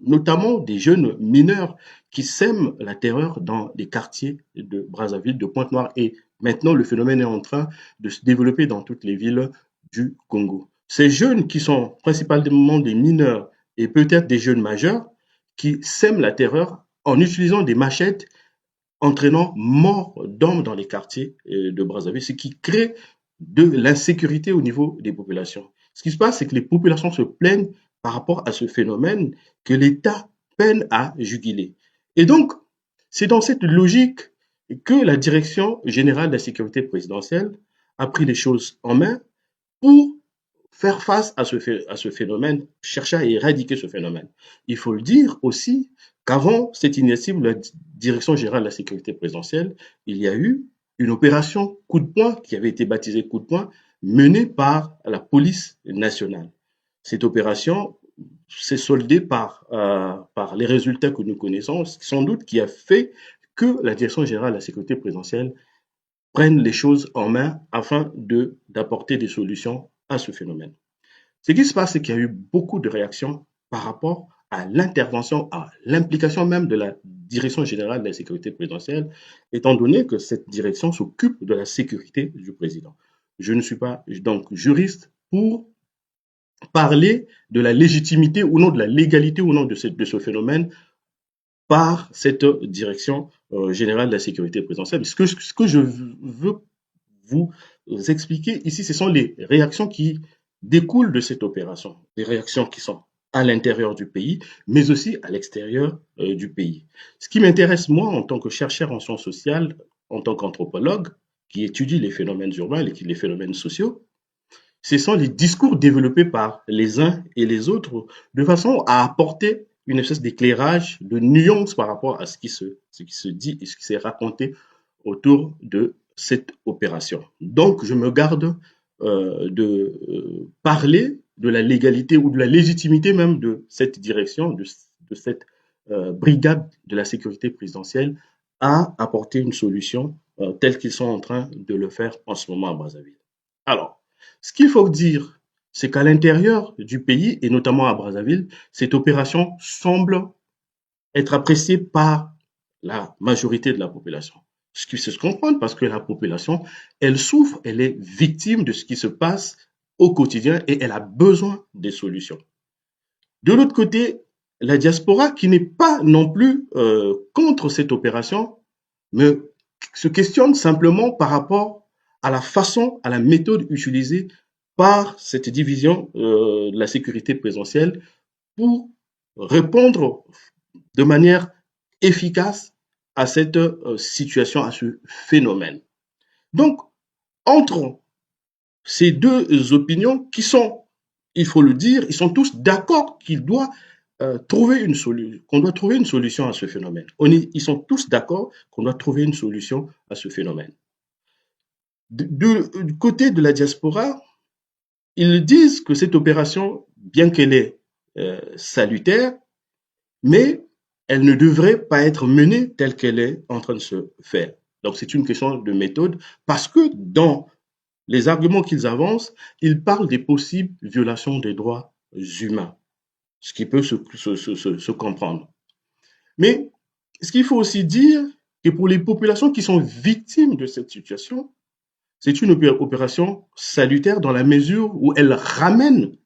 notamment des jeunes mineurs, qui sèment la terreur dans les quartiers de Brazzaville, de Pointe-Noire. Et maintenant, le phénomène est en train de se développer dans toutes les villes du Congo. Ces jeunes qui sont principalement des mineurs et peut-être des jeunes majeurs, qui sèment la terreur en utilisant des machettes, entraînant mort d'hommes dans les quartiers de Brazzaville, ce qui crée de l'insécurité au niveau des populations. Ce qui se passe, c'est que les populations se plaignent par rapport à ce phénomène que l'État peine à juguler. Et donc, c'est dans cette logique que la Direction générale de la sécurité présidentielle a pris les choses en main pour faire face à ce phénomène, chercher à éradiquer ce phénomène. Il faut le dire aussi qu'avant cette initiative de la Direction générale de la sécurité présidentielle, il y a eu une opération coup de poing qui avait été baptisée coup de poing, menée par la police nationale. Cette opération s'est soldée par les résultats que nous connaissons, sans doute qui a fait que la Direction générale de la sécurité présidentielle prenne les choses en main afin d'apporter des solutions à ce phénomène. Ce qui se passe, c'est qu'il y a eu beaucoup de réactions par rapport à l'intervention, à l'implication même de la Direction générale de la sécurité présidentielle, étant donné que cette direction s'occupe de la sécurité du président. Je ne suis pas donc juriste pour parler de la légitimité ou non, de la légalité ou non de ce phénomène par cette Direction générale de la sécurité présidentielle. Ce que je veux vous expliquer ici, ce sont les réactions qui découlent de cette opération, des réactions qui sont à l'intérieur du pays, mais aussi à l'extérieur du pays. Ce qui m'intéresse, moi, en tant que chercheur en sciences sociales, en tant qu'anthropologue, qui étudie les phénomènes urbains, les phénomènes sociaux, ce sont les discours développés par les uns et les autres de façon à apporter une espèce d'éclairage, de nuance par rapport à ce qui se dit et ce qui s'est raconté autour de cette opération. Donc, je me garde de parler de la légalité ou de la légitimité même de cette direction, de cette brigade de la sécurité présidentielle à apporter une solution telle qu'ils sont en train de le faire en ce moment à Brazzaville. Alors, ce qu'il faut dire, c'est qu'à l'intérieur du pays, et notamment à Brazzaville, cette opération semble être appréciée par la majorité de la population. Ce qui se comprend parce que la population, elle souffre, elle est victime de ce qui se passe au quotidien et elle a besoin des solutions. De l'autre côté, la diaspora, qui n'est pas non plus contre cette opération, mais se questionne simplement par rapport à la façon, à la méthode utilisée par cette division de la sécurité présidentielle pour répondre de manière efficace à cette situation, à ce phénomène. Donc, entre ces deux opinions qui sont, il faut le dire, ils sont tous d'accord qu'il doit trouver une solution, qu'on doit trouver une solution à ce phénomène. Ils sont tous d'accord qu'on doit trouver une solution à ce phénomène. Du côté de la diaspora, ils disent que cette opération, bien qu'elle est salutaire, mais elle ne devrait pas être menée telle qu'elle est en train de se faire. Donc c'est une question de méthode parce que dans les arguments qu'ils avancent, ils parlent des possibles violations des droits humains, ce qui peut se comprendre. Mais ce qu'il faut aussi dire, que pour les populations qui sont victimes de cette situation, c'est une opération salutaire dans la mesure où elle ramène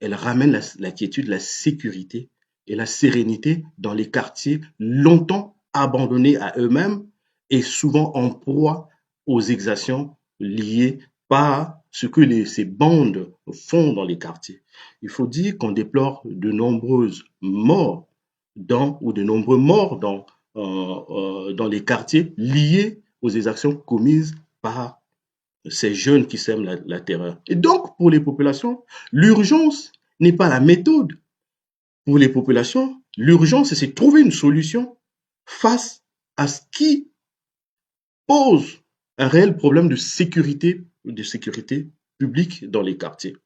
la quiétude, la sécurité et la sérénité dans les quartiers longtemps abandonnés à eux-mêmes et souvent en proie aux exactions liées par ce que ces bandes font dans les quartiers. Il faut dire qu'on déplore de nombreuses morts dans les quartiers liées aux exactions commises par ces jeunes qui sèment la terreur. Et donc, pour les populations, l'urgence n'est pas la méthode. Pour les populations, l'urgence, c'est de trouver une solution face à ce qui pose un réel problème de sécurité publique dans les quartiers.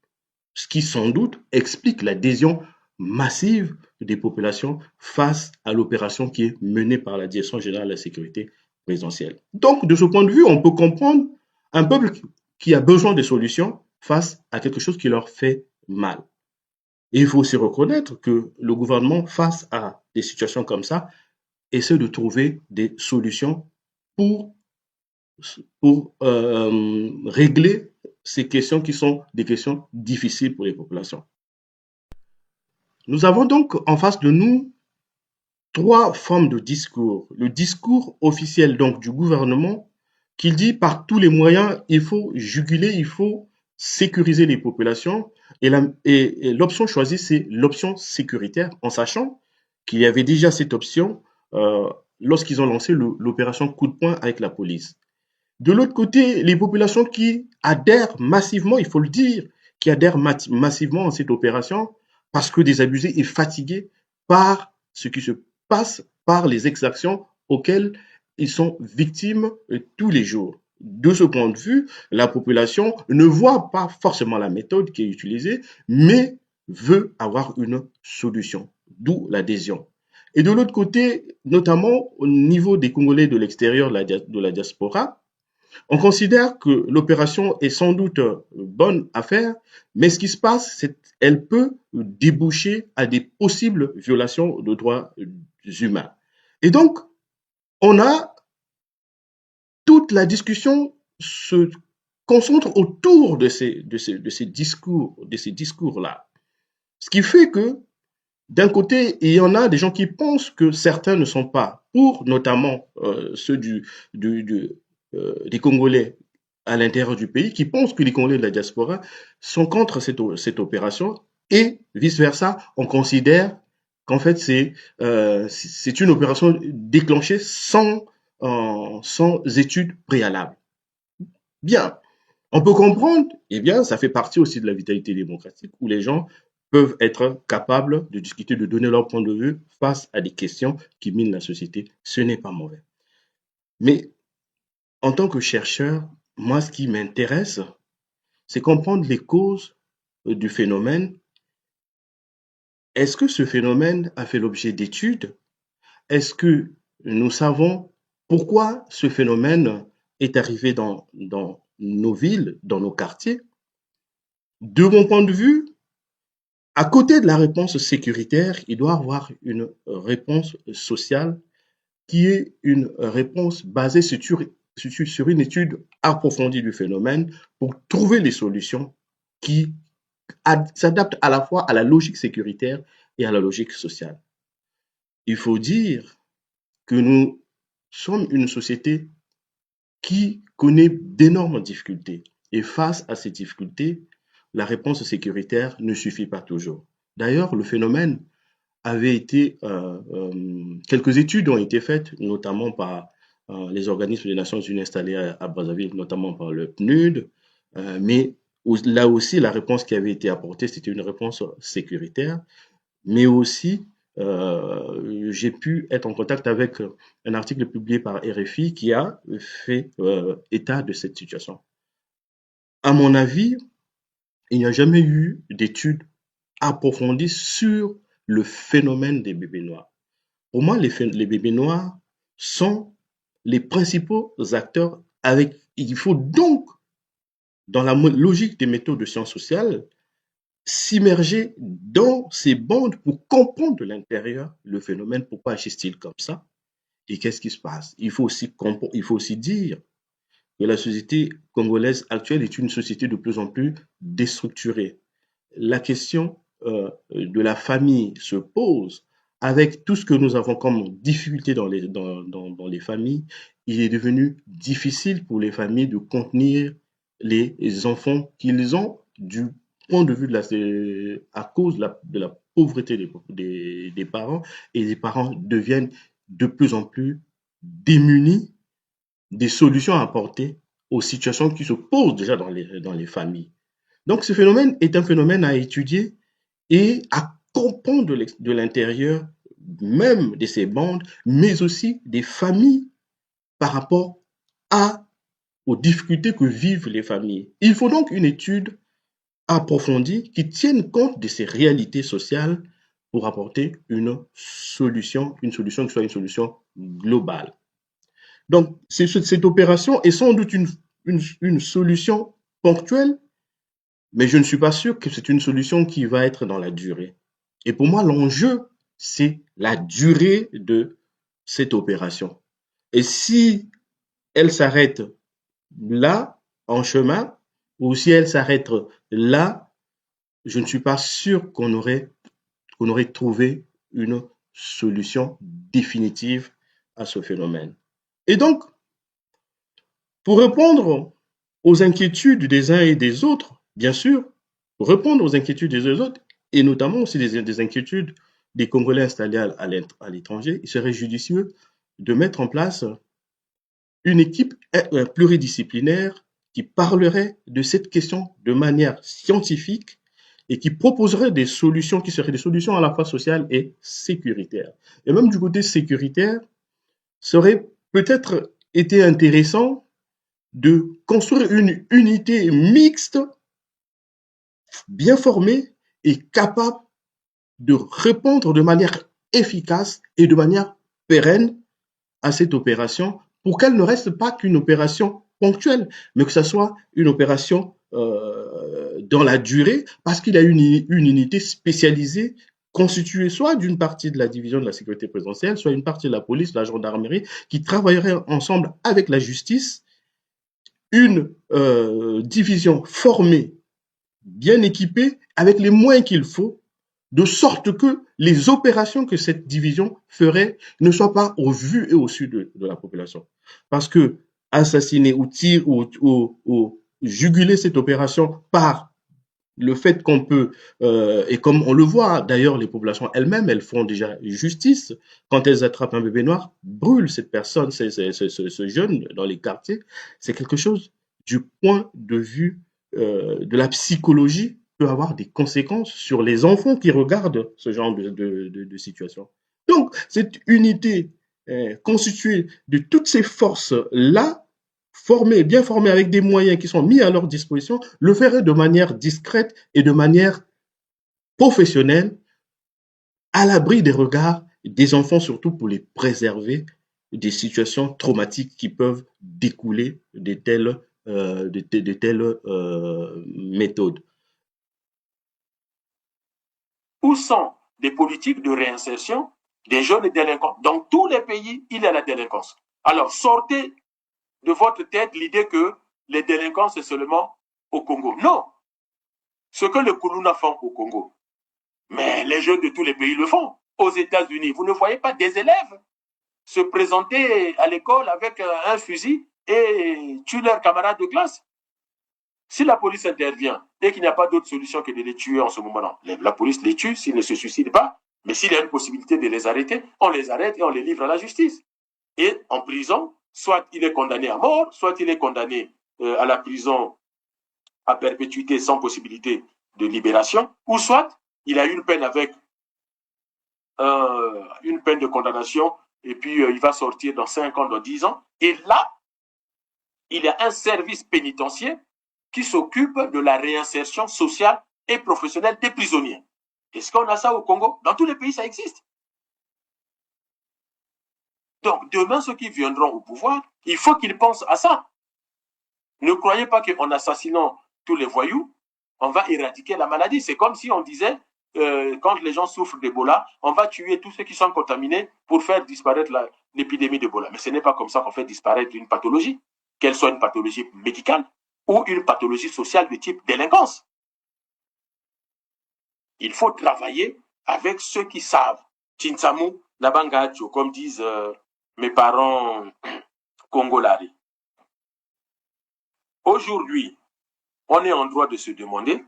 Ce qui, sans doute, explique l'adhésion massive des populations face à l'opération qui est menée par la Direction générale de la sécurité présidentielle. Donc, de ce point de vue, on peut comprendre un peuple qui a besoin de solutions face à quelque chose qui leur fait mal. Et il faut aussi reconnaître que le gouvernement, face à des situations comme ça, essaie de trouver des solutions pour régler ces questions qui sont des questions difficiles pour les populations. Nous avons donc en face de nous trois formes de discours. Le discours officiel donc du gouvernement qui dit par tous les moyens, il faut juguler, il faut sécuriser les populations. Et l'option choisie, c'est l'option sécuritaire, en sachant qu'il y avait déjà cette option lorsqu'ils ont lancé l'opération coup de poing avec la police. De l'autre côté, les populations qui adhèrent massivement, il faut le dire, qui adhèrent massivement à cette opération parce que désabusés et fatigués par ce qui se passe, par les exactions auxquelles ils sont victimes tous les jours. De ce point de vue, la population ne voit pas forcément la méthode qui est utilisée, mais veut avoir une solution, d'où l'adhésion. Et de l'autre côté, notamment au niveau des Congolais de l'extérieur de la diaspora, on considère que l'opération est sans doute bonne à faire, mais ce qui se passe, c'est qu'elle peut déboucher à des possibles violations de droits humains. Et donc, on a toute la discussion se concentre autour de ces discours-là. Ce qui fait que, d'un côté, il y en a des gens qui pensent que certains ne sont pas pour, notamment ceux des Congolais à l'intérieur du pays, qui pensent que les Congolais de la diaspora sont contre cette opération, et vice-versa, on considère qu'en fait c'est une opération déclenchée sans études préalables. Bien, on peut comprendre, eh bien, ça fait partie aussi de la vitalité démocratique où les gens peuvent être capables de discuter, de donner leur point de vue face à des questions qui minent la société. Ce n'est pas mauvais. Mais en tant que chercheur, moi, ce qui m'intéresse, c'est comprendre les causes du phénomène. Est-ce que ce phénomène a fait l'objet d'études? Est-ce que nous savons pourquoi ce phénomène est arrivé dans nos villes, dans nos quartiers? De mon point de vue, à côté de la réponse sécuritaire, il doit y avoir une réponse sociale qui est une réponse basée sur une étude approfondie du phénomène pour trouver les solutions qui s'adaptent à la fois à la logique sécuritaire et à la logique sociale. Il faut dire que nous sommes une société qui connaît d'énormes difficultés. Et face à ces difficultés, la réponse sécuritaire ne suffit pas toujours. D'ailleurs, le phénomène avait été, quelques études ont été faites, notamment par les organismes des Nations Unies installés à Brazzaville, notamment par le PNUD, mais là aussi, la réponse qui avait été apportée, c'était une réponse sécuritaire, mais aussi, j'ai pu être en contact avec un article publié par RFI qui a fait état de cette situation. À mon avis, il n'y a jamais eu d'études approfondies sur le phénomène des bébés noirs. Pour moi, les bébés noirs sont les principaux acteurs il faut donc, dans la logique des méthodes de sciences sociales, s'immerger dans ces bandes pour comprendre de l'intérieur le phénomène, pourquoi agissent-ils comme ça et qu'est-ce qui se passe. Il faut aussi dire que la société congolaise actuelle est une société de plus en plus déstructurée. La question de la famille se pose avec tout ce que nous avons comme difficulté dans les familles. Il est devenu difficile pour les familles de contenir les enfants qu'ils ont du point de vue à cause de la pauvreté des parents, et les parents deviennent de plus en plus démunis des solutions à apporter aux situations qui se posent déjà dans les familles. Donc ce phénomène est un phénomène à étudier et à comprendre de l'intérieur même de ces bandes, mais aussi des familles par rapport aux difficultés que vivent les familles. Il faut donc une étude approfondie qui tienne compte de ces réalités sociales pour apporter une solution qui soit une solution globale. Donc, cette opération est sans doute une solution ponctuelle, mais je ne suis pas sûr que c'est une solution qui va être dans la durée. Et pour moi, l'enjeu, c'est la durée de cette opération. Et si elle s'arrête là, en chemin, ou si elle s'arrête là, je ne suis pas sûr qu'on aurait trouvé une solution définitive à ce phénomène. Et donc, pour répondre aux inquiétudes des uns et des autres, bien sûr, pour répondre aux inquiétudes des autres, et notamment aussi des inquiétudes des Congolais installés à l'étranger, il serait judicieux de mettre en place une équipe pluridisciplinaire qui parlerait de cette question de manière scientifique et qui proposerait des solutions qui seraient des solutions à la fois sociales et sécuritaires. Et même du côté sécuritaire, ça aurait peut-être été intéressant de construire une unité mixte, bien formée et capable de répondre de manière efficace et de manière pérenne à cette opération pour qu'elle ne reste pas qu'une opération ponctuelle, mais que ce soit une opération dans la durée, parce qu'il y a une unité spécialisée constituée soit d'une partie de la division de la sécurité présidentielle, soit une partie de la police, de la gendarmerie, qui travaillerait ensemble avec la justice, une division formée, bien équipée, avec les moyens qu'il faut, de sorte que les opérations que cette division ferait ne soient pas au vu et au su de la population. Parce que assassiner ou tirer ou juguler cette opération par le fait qu'on peut, et comme on le voit d'ailleurs, les populations elles-mêmes, elles font déjà justice quand elles attrapent un bébé noir, brûlent cette personne, ce jeune dans les quartiers. C'est quelque chose du point de vue de la psychologie peut avoir des conséquences sur les enfants qui regardent ce genre de situation. Donc, cette unité constituée de toutes ces forces-là, bien formés avec des moyens qui sont mis à leur disposition, le ferait de manière discrète et de manière professionnelle, à l'abri des regards des enfants, surtout pour les préserver des situations traumatiques qui peuvent découler de telles méthodes. Où sont des politiques de réinsertion des jeunes délinquants? Dans tous les pays, il y a la délinquance. Alors, sortez de votre tête l'idée que les délinquants, c'est seulement au Congo. Non. Ce que les Koulouna font au Congo, mais les jeunes de tous les pays le font. Aux États-Unis, vous ne voyez pas des élèves se présenter à l'école avec un fusil et tuer leurs camarades de classe. Si la police intervient et qu'il n'y a pas d'autre solution que de les tuer en ce moment-là, la police les tue s'ils ne se suicident pas. Mais s'il y a une possibilité de les arrêter, on les arrête et on les livre à la justice. Et en prison, soit il est condamné à mort, soit il est condamné à la prison à perpétuité sans possibilité de libération, ou soit il a une peine avec une peine de condamnation et puis il va sortir dans 5 ans, dans 10 ans. Et là, il y a un service pénitentiaire qui s'occupe de la réinsertion sociale et professionnelle des prisonniers. Est-ce qu'on a ça au Congo? Dans tous les pays, ça existe. Donc, demain, ceux qui viendront au pouvoir, il faut qu'ils pensent à ça. Ne croyez pas qu'en assassinant tous les voyous, on va éradiquer la maladie. C'est comme si on disait, quand les gens souffrent d'Ebola, on va tuer tous ceux qui sont contaminés pour faire disparaître l'épidémie d'Ebola. Mais ce n'est pas comme ça qu'on fait disparaître une pathologie, qu'elle soit une pathologie médicale ou une pathologie sociale de type délinquance. Il faut travailler avec ceux qui savent. Chinsamu, Nabangacho, comme disent mes parents congolais. Aujourd'hui, on est en droit de se demander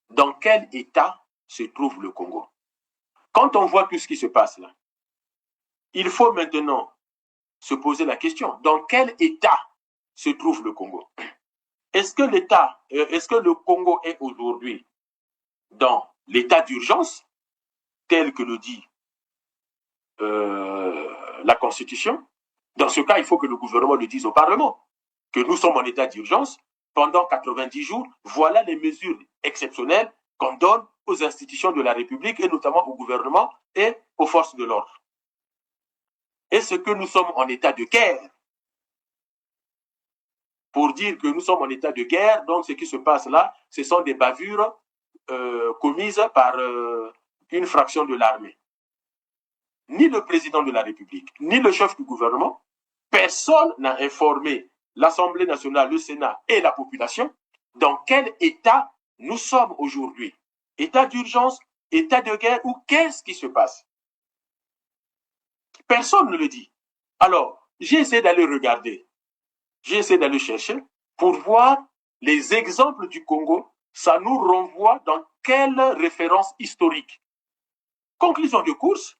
dans quel état se trouve le Congo. Quand on voit tout ce qui se passe là, il faut maintenant se poser la question, dans quel état se trouve le Congo? Est-ce que le Congo est aujourd'hui dans l'état d'urgence, tel que le dit la Constitution? Dans ce cas, il faut que le gouvernement le dise au Parlement, que nous sommes en état d'urgence pendant 90 jours. Voilà les mesures exceptionnelles qu'on donne aux institutions de la République et notamment au gouvernement et aux forces de l'ordre. Est-ce que nous sommes en état de guerre? Pour dire que nous sommes en état de guerre, donc ce qui se passe là, ce sont des bavures commises par une fraction de l'armée. Ni le président de la République, ni le chef du gouvernement, personne n'a informé l'Assemblée nationale, le Sénat et la population dans quel état nous sommes aujourd'hui. État d'urgence, état de guerre ou qu'est-ce qui se passe? Personne ne le dit. Alors, j'ai essayé d'aller regarder, j'ai essayé d'aller chercher pour voir les exemples du Congo, ça nous renvoie dans quelle référence historique. Conclusion de course,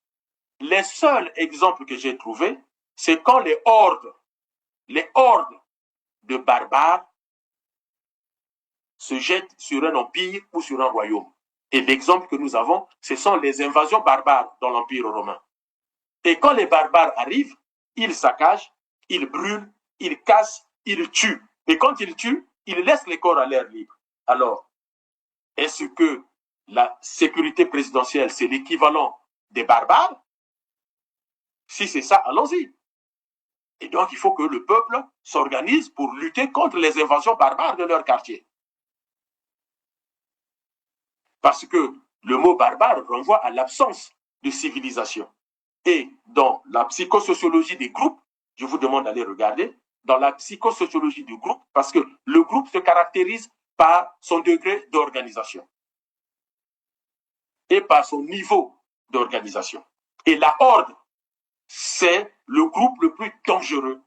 les seuls exemples que j'ai trouvés, c'est quand les hordes de barbares se jettent sur un empire ou sur un royaume. Et l'exemple que nous avons, ce sont les invasions barbares dans l'Empire romain. Et quand les barbares arrivent, ils saccagent, ils brûlent, ils cassent, ils tuent. Et quand ils tuent, ils laissent les corps à l'air libre. Alors, est-ce que la sécurité présidentielle, c'est l'équivalent des barbares? Si c'est ça, allons-y. Et donc, il faut que le peuple s'organise pour lutter contre les invasions barbares de leur quartier. Parce que le mot barbare renvoie à l'absence de civilisation. Et dans la psychosociologie des groupes, je vous demande d'aller regarder, dans la psychosociologie du groupe, parce que le groupe se caractérise par son degré d'organisation et par son niveau d'organisation. Et la horde, c'est le groupe le plus dangereux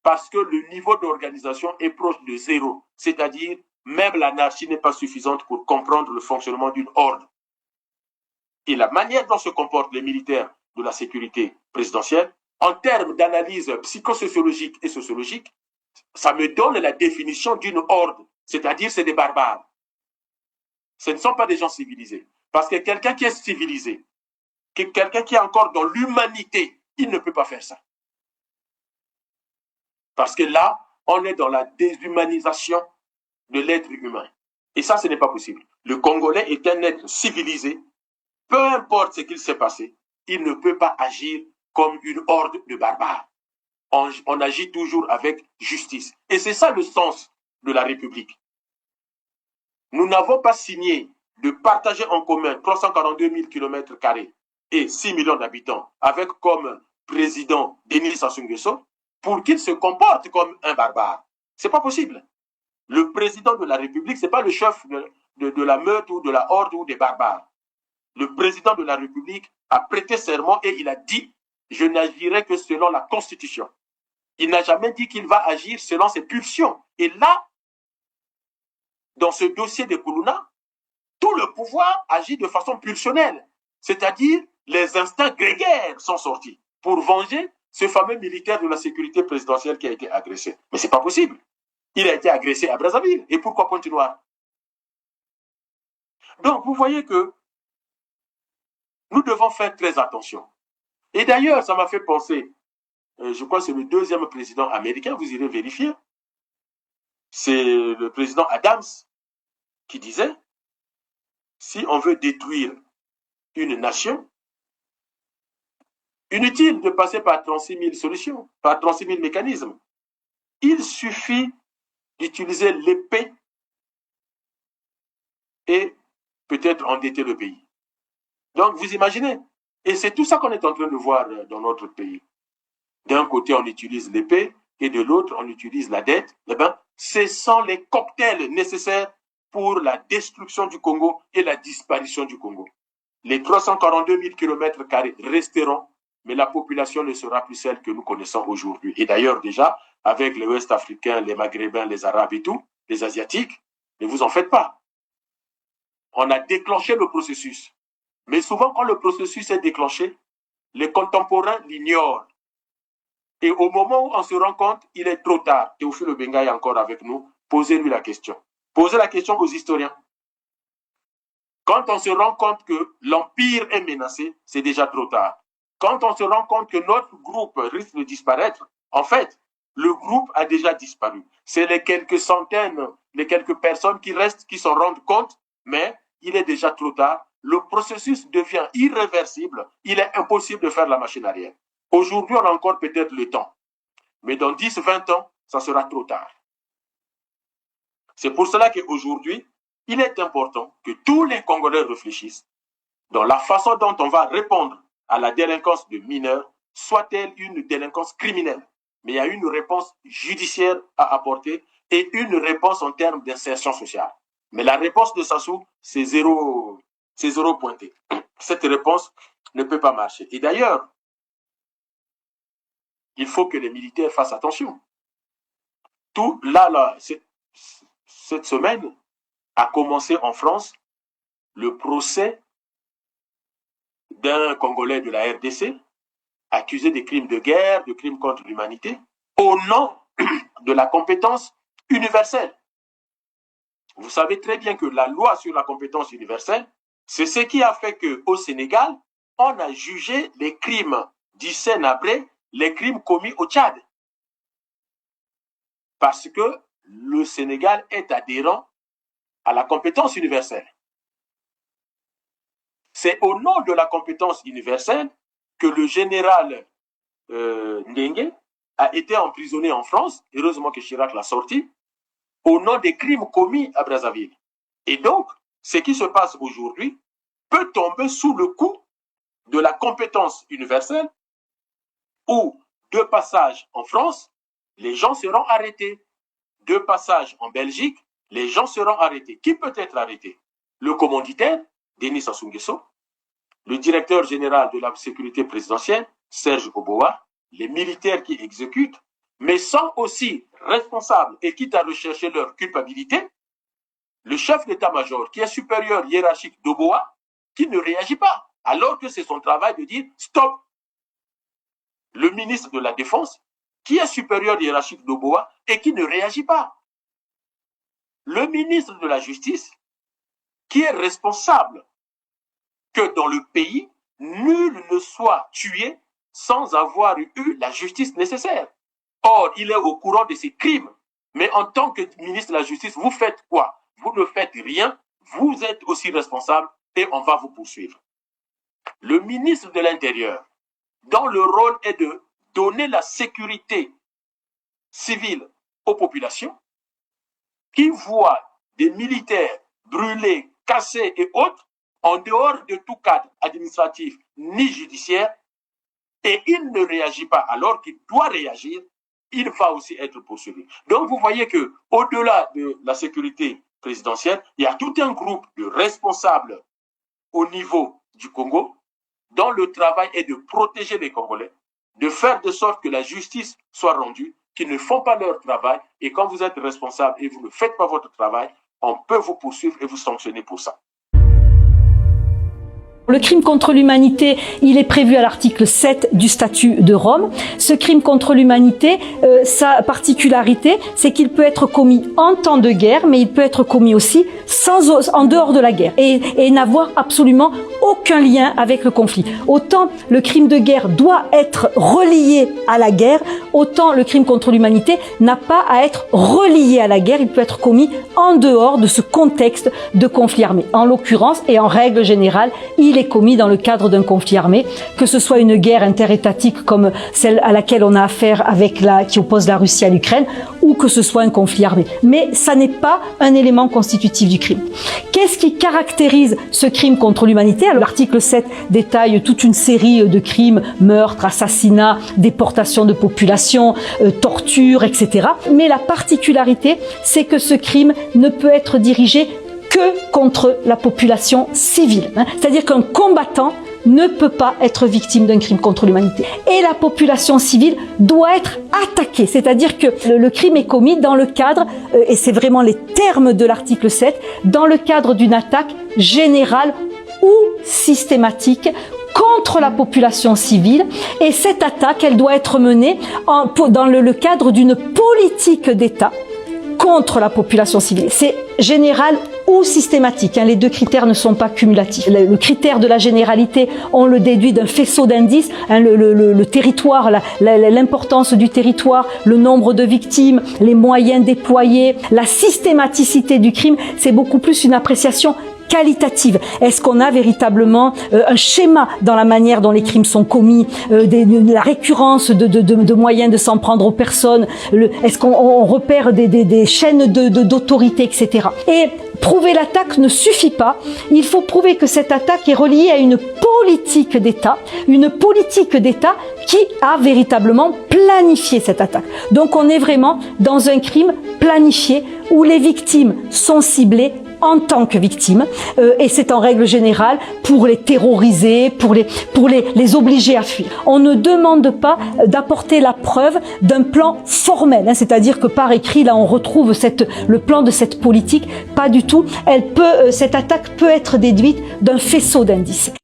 parce que le niveau d'organisation est proche de zéro, c'est-à-dire même l'anarchie n'est pas suffisante pour comprendre le fonctionnement d'une horde. Et la manière dont se comportent les militaires de la sécurité présidentielle, en termes d'analyse psychosociologique et sociologique, ça me donne la définition d'une horde, c'est-à-dire c'est des barbares. Ce ne sont pas des gens civilisés. Parce que quelqu'un qui est civilisé, quelqu'un qui est encore dans l'humanité, il ne peut pas faire ça. Parce que là, on est dans la déshumanisation de l'être humain. Et ça, ce n'est pas possible. Le Congolais est un être civilisé. Peu importe ce qu'il s'est passé, il ne peut pas agir comme une horde de barbares. On agit toujours avec justice. Et c'est ça le sens de la République. Nous n'avons pas signé de partager en commun 342 000 km² et 6 millions d'habitants avec comme président Denis Sassou Nguesso pour qu'il se comporte comme un barbare. C'est pas possible. Le président de la République, c'est pas le chef de la meute ou de la horde ou des barbares. Le président de la République a prêté serment et il a dit « Je n'agirai que selon la Constitution ». Il n'a jamais dit qu'il va agir selon ses pulsions. Et là, dans ce dossier de Koulouna, tout le pouvoir agit de façon pulsionnelle. C'est-à-dire, les instincts grégaires sont sortis pour venger ce fameux militaire de la sécurité présidentielle qui a été agressé. Mais ce n'est pas possible. Il a été agressé à Brazzaville. Et pourquoi Pointe-Noire? Donc, vous voyez que nous devons faire très attention. Et d'ailleurs, ça m'a fait penser, je crois que c'est le deuxième président américain, vous irez vérifier. C'est le président Adams qui disait, si on veut détruire une nation, inutile de passer par 36 000 solutions, par 36 000 mécanismes. Il suffit d'utiliser l'épée et peut-être endetter le pays. Donc, vous imaginez, et c'est tout ça qu'on est en train de voir dans notre pays. D'un côté, on utilise l'épée et de l'autre, on utilise la dette. Eh bien, ce sont les cocktails nécessaires pour la destruction du Congo et la disparition du Congo. Les 342 000 km² resteront, mais la population ne sera plus celle que nous connaissons aujourd'hui. Et d'ailleurs, déjà, avec les Ouest-Africains, les Maghrébins, les Arabes et tout, les Asiatiques, ne vous en faites pas. On a déclenché le processus. Mais souvent, quand le processus est déclenché, les contemporains l'ignorent. Et au moment où on se rend compte, il est trop tard. Théophile Obenga est encore avec nous. Posez-lui la question. Posez la question aux historiens. Quand on se rend compte que l'Empire est menacé, c'est déjà trop tard. Quand on se rend compte que notre groupe risque de disparaître, en fait, le groupe a déjà disparu. C'est les quelques centaines, les quelques personnes qui restent, qui s'en rendent compte, mais il est déjà trop tard. Le processus devient irréversible. Il est impossible de faire la machine arrière. Aujourd'hui, on a encore peut-être le temps. Mais dans 10-20 ans, ça sera trop tard. C'est pour cela qu'aujourd'hui, il est important que tous les Congolais réfléchissent dans la façon dont on va répondre à la délinquance de mineurs, soit-elle une délinquance criminelle. Mais il y a une réponse judiciaire à apporter et une réponse en termes d'insertion sociale. Mais la réponse de Sassou, c'est zéro pointé. Cette réponse ne peut pas marcher. Et d'ailleurs, il faut que les militaires fassent attention. Cette semaine a commencé en France le procès d'un Congolais de la RDC accusé de crimes de guerre, de crimes contre l'humanité, au nom de la compétence universelle. Vous savez très bien que la loi sur la compétence universelle, c'est ce qui a fait qu'au Sénégal, on a jugé les crimes d'Hissène-Habré, les crimes commis au Tchad. Parce que le Sénégal est adhérent à la compétence universelle. C'est au nom de la compétence universelle que le général Ndengue a été emprisonné en France, heureusement que Chirac l'a sorti, au nom des crimes commis à Brazzaville. Et donc, ce qui se passe aujourd'hui peut tomber sous le coup de la compétence universelle où, de passage en France, les gens seront arrêtés. De passage en Belgique, les gens seront arrêtés. Qui peut être arrêté? Le commanditaire, Denis Sassou Nguesso, le directeur général de la sécurité présidentielle, Serge Oboa, les militaires qui exécutent, mais sont aussi responsables et quitte à rechercher leur culpabilité, le chef d'état-major qui est supérieur hiérarchique d'Oboa, qui ne réagit pas, alors que c'est son travail de dire stop. Le ministre de la Défense, qui est supérieur hiérarchique d'Oboa et qui ne réagit pas. Le ministre de la Justice, qui est responsable que dans le pays, nul ne soit tué sans avoir eu la justice nécessaire. Or, il est au courant de ces crimes. Mais en tant que ministre de la Justice, vous faites quoi? Vous ne faites rien, vous êtes aussi responsable et on va vous poursuivre. Le ministre de l'Intérieur, dont le rôle est de donner la sécurité civile aux populations, qui voit des militaires brûlés, cassés et autres, en dehors de tout cadre administratif ni judiciaire, et il ne réagit pas alors qu'il doit réagir, il va aussi être poursuivi. Donc vous voyez que au-delà de la sécurité présidentielle, il y a tout un groupe de responsables au niveau du Congo dont le travail est de protéger les Congolais, de faire de sorte que la justice soit rendue, qu'ils ne font pas leur travail, et quand vous êtes responsable et vous ne faites pas votre travail, on peut vous poursuivre et vous sanctionner pour ça. Le crime contre l'humanité, il est prévu à l'article 7 du statut de Rome. Ce crime contre l'humanité, sa particularité, c'est qu'il peut être commis en temps de guerre, mais il peut être commis aussi en dehors de la guerre et n'avoir absolument aucun lien avec le conflit. Autant le crime de guerre doit être relié à la guerre, autant le crime contre l'humanité n'a pas à être relié à la guerre. Il peut être commis en dehors de ce contexte de conflit armé. En l'occurrence et en règle générale, il est commis dans le cadre d'un conflit armé, que ce soit une guerre interétatique comme celle à laquelle on a affaire qui oppose la Russie à l'Ukraine, ou que ce soit un conflit armé. Mais ça n'est pas un élément constitutif du crime. Qu'est-ce qui caractérise ce crime contre l'humanité? Alors, l'article 7 détaille toute une série de crimes, meurtres, assassinats, déportation de population, torture, etc. Mais la particularité, c'est que ce crime ne peut être dirigé que contre la population civile. C'est-à-dire qu'un combattant ne peut pas être victime d'un crime contre l'humanité. Et la population civile doit être attaquée. C'est-à-dire que le crime est commis dans le cadre, et c'est vraiment les termes de l'article 7, dans le cadre d'une attaque générale ou systématique contre la population civile. Et cette attaque, elle doit être menée dans le cadre d'une politique d'État contre la population civile. C'est général ou systématique. Les deux critères ne sont pas cumulatifs. Le critère de la généralité, on le déduit d'un faisceau d'indices. Le territoire, l'importance du territoire, le nombre de victimes, les moyens déployés, la systématicité du crime, c'est beaucoup plus une appréciation qualitative. Est-ce qu'on a véritablement un schéma dans la manière dont les crimes sont commis, la récurrence de moyens de s'en prendre aux personnes, est-ce qu'on repère des chaînes d'autorité, etc. Et prouver l'attaque ne suffit pas. Il faut prouver que cette attaque est reliée à une politique d'État qui a véritablement planifié cette attaque. Donc on est vraiment dans un crime planifié où les victimes sont ciblées en tant que victimes, et c'est en règle générale pour les terroriser, pour les obliger à fuir. On ne demande pas d'apporter la preuve d'un plan formel, hein, c'est-à-dire que par écrit, là on retrouve le plan de cette politique, pas du tout. Cette attaque peut être déduite d'un faisceau d'indices.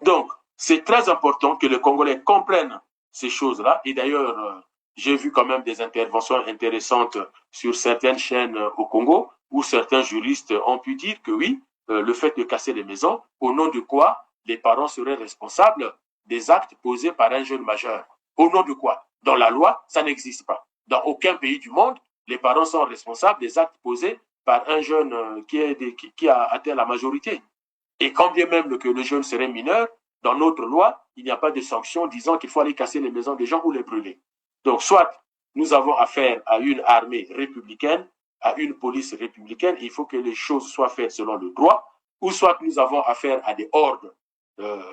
Donc, c'est très important que les Congolais comprennent ces choses-là, et d'ailleurs, j'ai vu quand même des interventions intéressantes sur certaines chaînes au Congo, où certains juristes ont pu dire que oui, le fait de casser les maisons, au nom de quoi les parents seraient responsables des actes posés par un jeune majeur. Au nom de quoi? Dans la loi, ça n'existe pas. Dans aucun pays du monde, les parents sont responsables des actes posés par un jeune qui a atteint la majorité. Et quand bien même que le jeune serait mineur, dans notre loi, il n'y a pas de sanction disant qu'il faut aller casser les maisons des gens ou les brûler. Donc, soit nous avons affaire à une armée républicaine, à une police républicaine, il faut que les choses soient faites selon le droit, ou soit nous avons affaire à des hordes,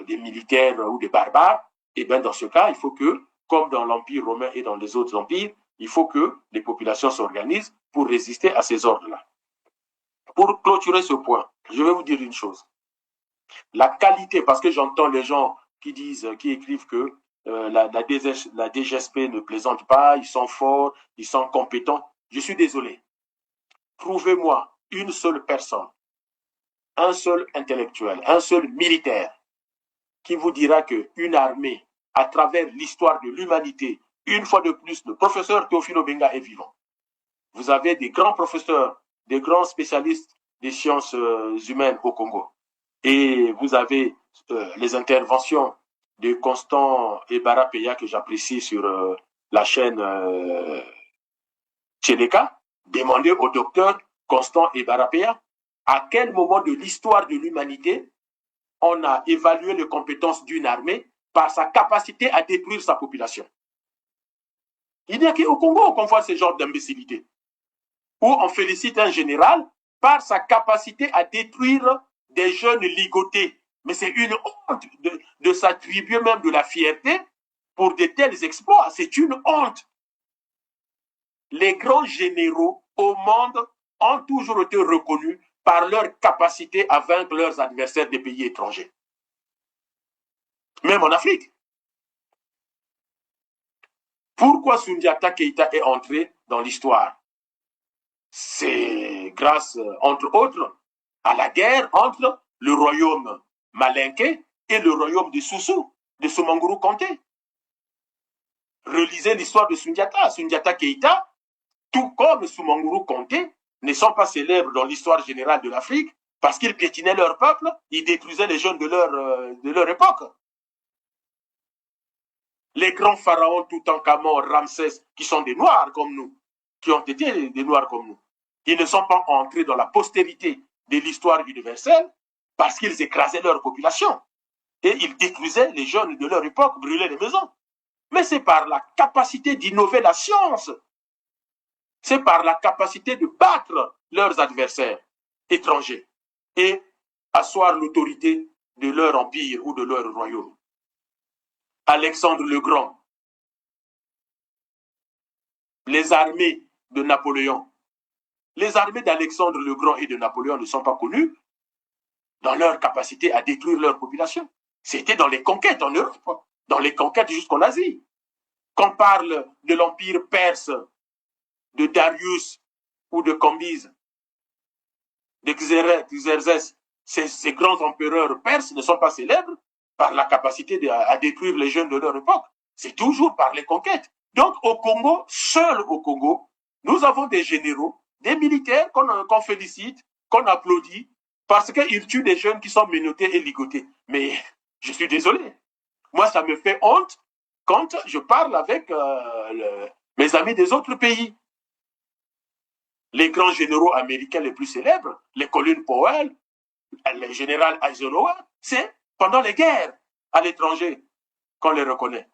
des militaires ou des barbares, et bien dans ce cas, il faut que, comme dans l'Empire romain et dans les autres empires, il faut que les populations s'organisent pour résister à ces ordres-là. Pour clôturer ce point, je vais vous dire une chose. La qualité, parce que j'entends les gens qui écrivent que la DGSP ne plaisante pas, ils sont forts, ils sont compétents. Je suis désolé. Prouvez-moi une seule personne, un seul intellectuel, un seul militaire qui vous dira qu'une armée, à travers l'histoire de l'humanité, une fois de plus, le professeur Théophile Obenga est vivant. Vous avez des grands professeurs, des grands spécialistes des sciences humaines au Congo. Et vous avez les interventions de Constant Ebarapeya que j'apprécie sur la chaîne Tcheleka. Demandez au docteur Constant Ebarapeya à quel moment de l'histoire de l'humanité on a évalué les compétences d'une armée par sa capacité à détruire sa population. Il n'y a qu'au Congo qu'on voit ce genre d'imbécilité, où on félicite un général par sa capacité à détruire des jeunes ligotés. Mais c'est une honte de s'attribuer même de la fierté pour de tels exploits. C'est une honte. Les grands généraux au monde ont toujours été reconnus par leur capacité à vaincre leurs adversaires des pays étrangers. Même en Afrique. Pourquoi Soundiata Keïta est entré dans l'histoire? C'est grâce, entre autres, à la guerre entre le royaume malinké et le royaume de Soussou, de Soumanguru Kanté. Relisez l'histoire de Soundiata Keïta, tout comme Soumanguru Kanté, ne sont pas célèbres dans l'histoire générale de l'Afrique parce qu'ils piétinaient leur peuple, ils détruisaient les jeunes de leur époque. Les grands pharaons Toutankhamon, Ramsès, qui sont des Noirs comme nous, qui ont été des Noirs comme nous, ils ne sont pas entrés dans la postérité de l'histoire universelle parce qu'ils écrasaient leur population et ils détruisaient les jeunes de leur époque, brûlaient les maisons. Mais c'est par la capacité d'innover la science, c'est par la capacité de battre leurs adversaires étrangers et asseoir l'autorité de leur empire ou de leur royaume. Alexandre le Grand, les armées de Napoléon. Les armées d'Alexandre le Grand et de Napoléon ne sont pas connues dans leur capacité à détruire leur population. C'était dans les conquêtes en Europe, dans les conquêtes jusqu'en Asie. Qu'on parle de l'empire perse, de Darius ou de Cambyse, de Xerxès, ces grands empereurs perses ne sont pas célèbres par la capacité à détruire les jeunes de leur époque. C'est toujours par les conquêtes. Donc au Congo, seul au Congo, nous avons des généraux, des militaires qu'on félicite, qu'on applaudit, parce qu'ils tuent des jeunes qui sont menottés et ligotés. Mais je suis désolé. Moi, ça me fait honte quand je parle avec mes amis des autres pays. Les grands généraux américains les plus célèbres, les Colin Powell, Le général Eisenhower, c'est pendant les guerres à l'étranger qu'on les reconnaît.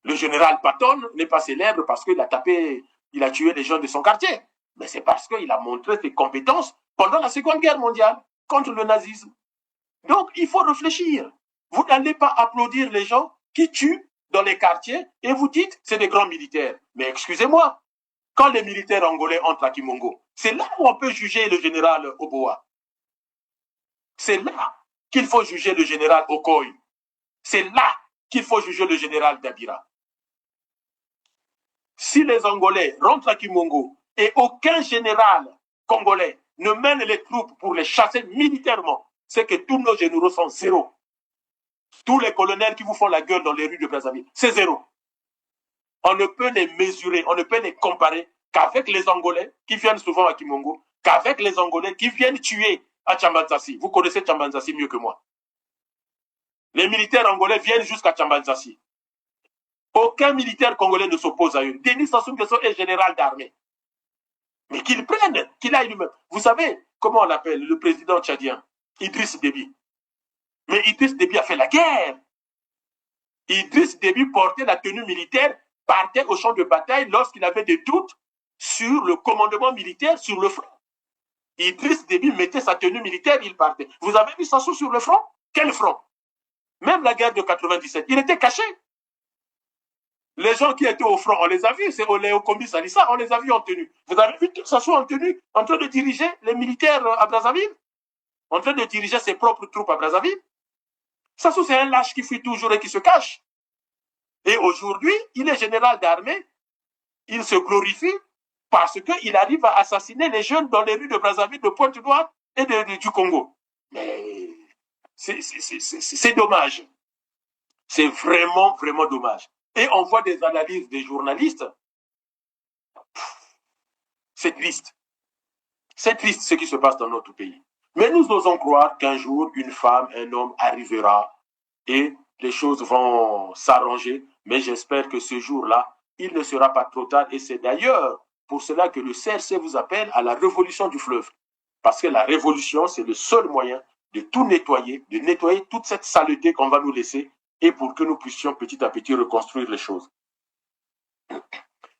Le général Patton n'est pas célèbre parce qu'il a tapé, il a tué les gens de son quartier. Mais c'est parce qu'il a montré ses compétences pendant la Seconde Guerre mondiale contre le nazisme. Donc, il faut réfléchir. Vous n'allez pas applaudir les gens qui tuent dans les quartiers et vous dites c'est des grands militaires. Mais excusez-moi, quand les militaires angolais entrent à Kimongo, c'est là où on peut juger le général Oboa. C'est là qu'il faut juger le général Okoye. C'est là qu'il faut juger le général Dabira. Si les Angolais rentrent à Kimongo et aucun général congolais ne mène les troupes pour les chasser militairement, c'est que tous nos généraux sont zéro. Tous les colonels qui vous font la gueule dans les rues de Brazzaville, c'est zéro. On ne peut les mesurer, on ne peut les comparer qu'avec les Angolais qui viennent souvent à Kimongo, qu'avec les Angolais qui viennent tuer à Tchambanzassi. Vous connaissez Tchambanzassi mieux que moi. Les militaires angolais viennent jusqu'à Tchambanzassi. Aucun militaire congolais ne s'oppose à eux. Denis Sassou Nguesso est général d'armée. Mais qu'il prenne, qu'il aille lui-même. Vous savez comment on l'appelle le président tchadien? Idriss Déby. Mais Idriss Déby a fait la guerre. Idriss Déby portait la tenue militaire, partait au champ de bataille lorsqu'il avait des doutes sur le commandement militaire sur le front. Idriss Déby mettait sa tenue militaire, il partait. Vous avez vu Sassou sur le front? Quel front? Même la guerre de 97, il était caché. Les gens qui étaient au front, on les a vus, c'est Oléo Kombi Salissa, on les a vus en tenue. Vous avez vu Sassou en tenue, en train de diriger les militaires à Brazzaville? En train de diriger ses propres troupes à Brazzaville? Sassou, c'est un lâche qui fuit toujours et qui se cache. Et aujourd'hui, il est général d'armée, il se glorifie parce qu'il arrive à assassiner les jeunes dans les rues de Brazzaville, de Pointe-Noire et du Congo. Mais c'est dommage. C'est vraiment, vraiment dommage. Et on voit des analyses des journalistes. C'est triste. C'est triste ce qui se passe dans notre pays. Mais nous osons croire qu'un jour, une femme, un homme arrivera et les choses vont s'arranger. Mais j'espère que ce jour-là, il ne sera pas trop tard. Et c'est d'ailleurs pour cela que le CRC vous appelle à la révolution du fleuve. Parce que la révolution, c'est le seul moyen de tout nettoyer, de nettoyer toute cette saleté qu'on va nous laisser et pour que nous puissions petit à petit reconstruire les choses.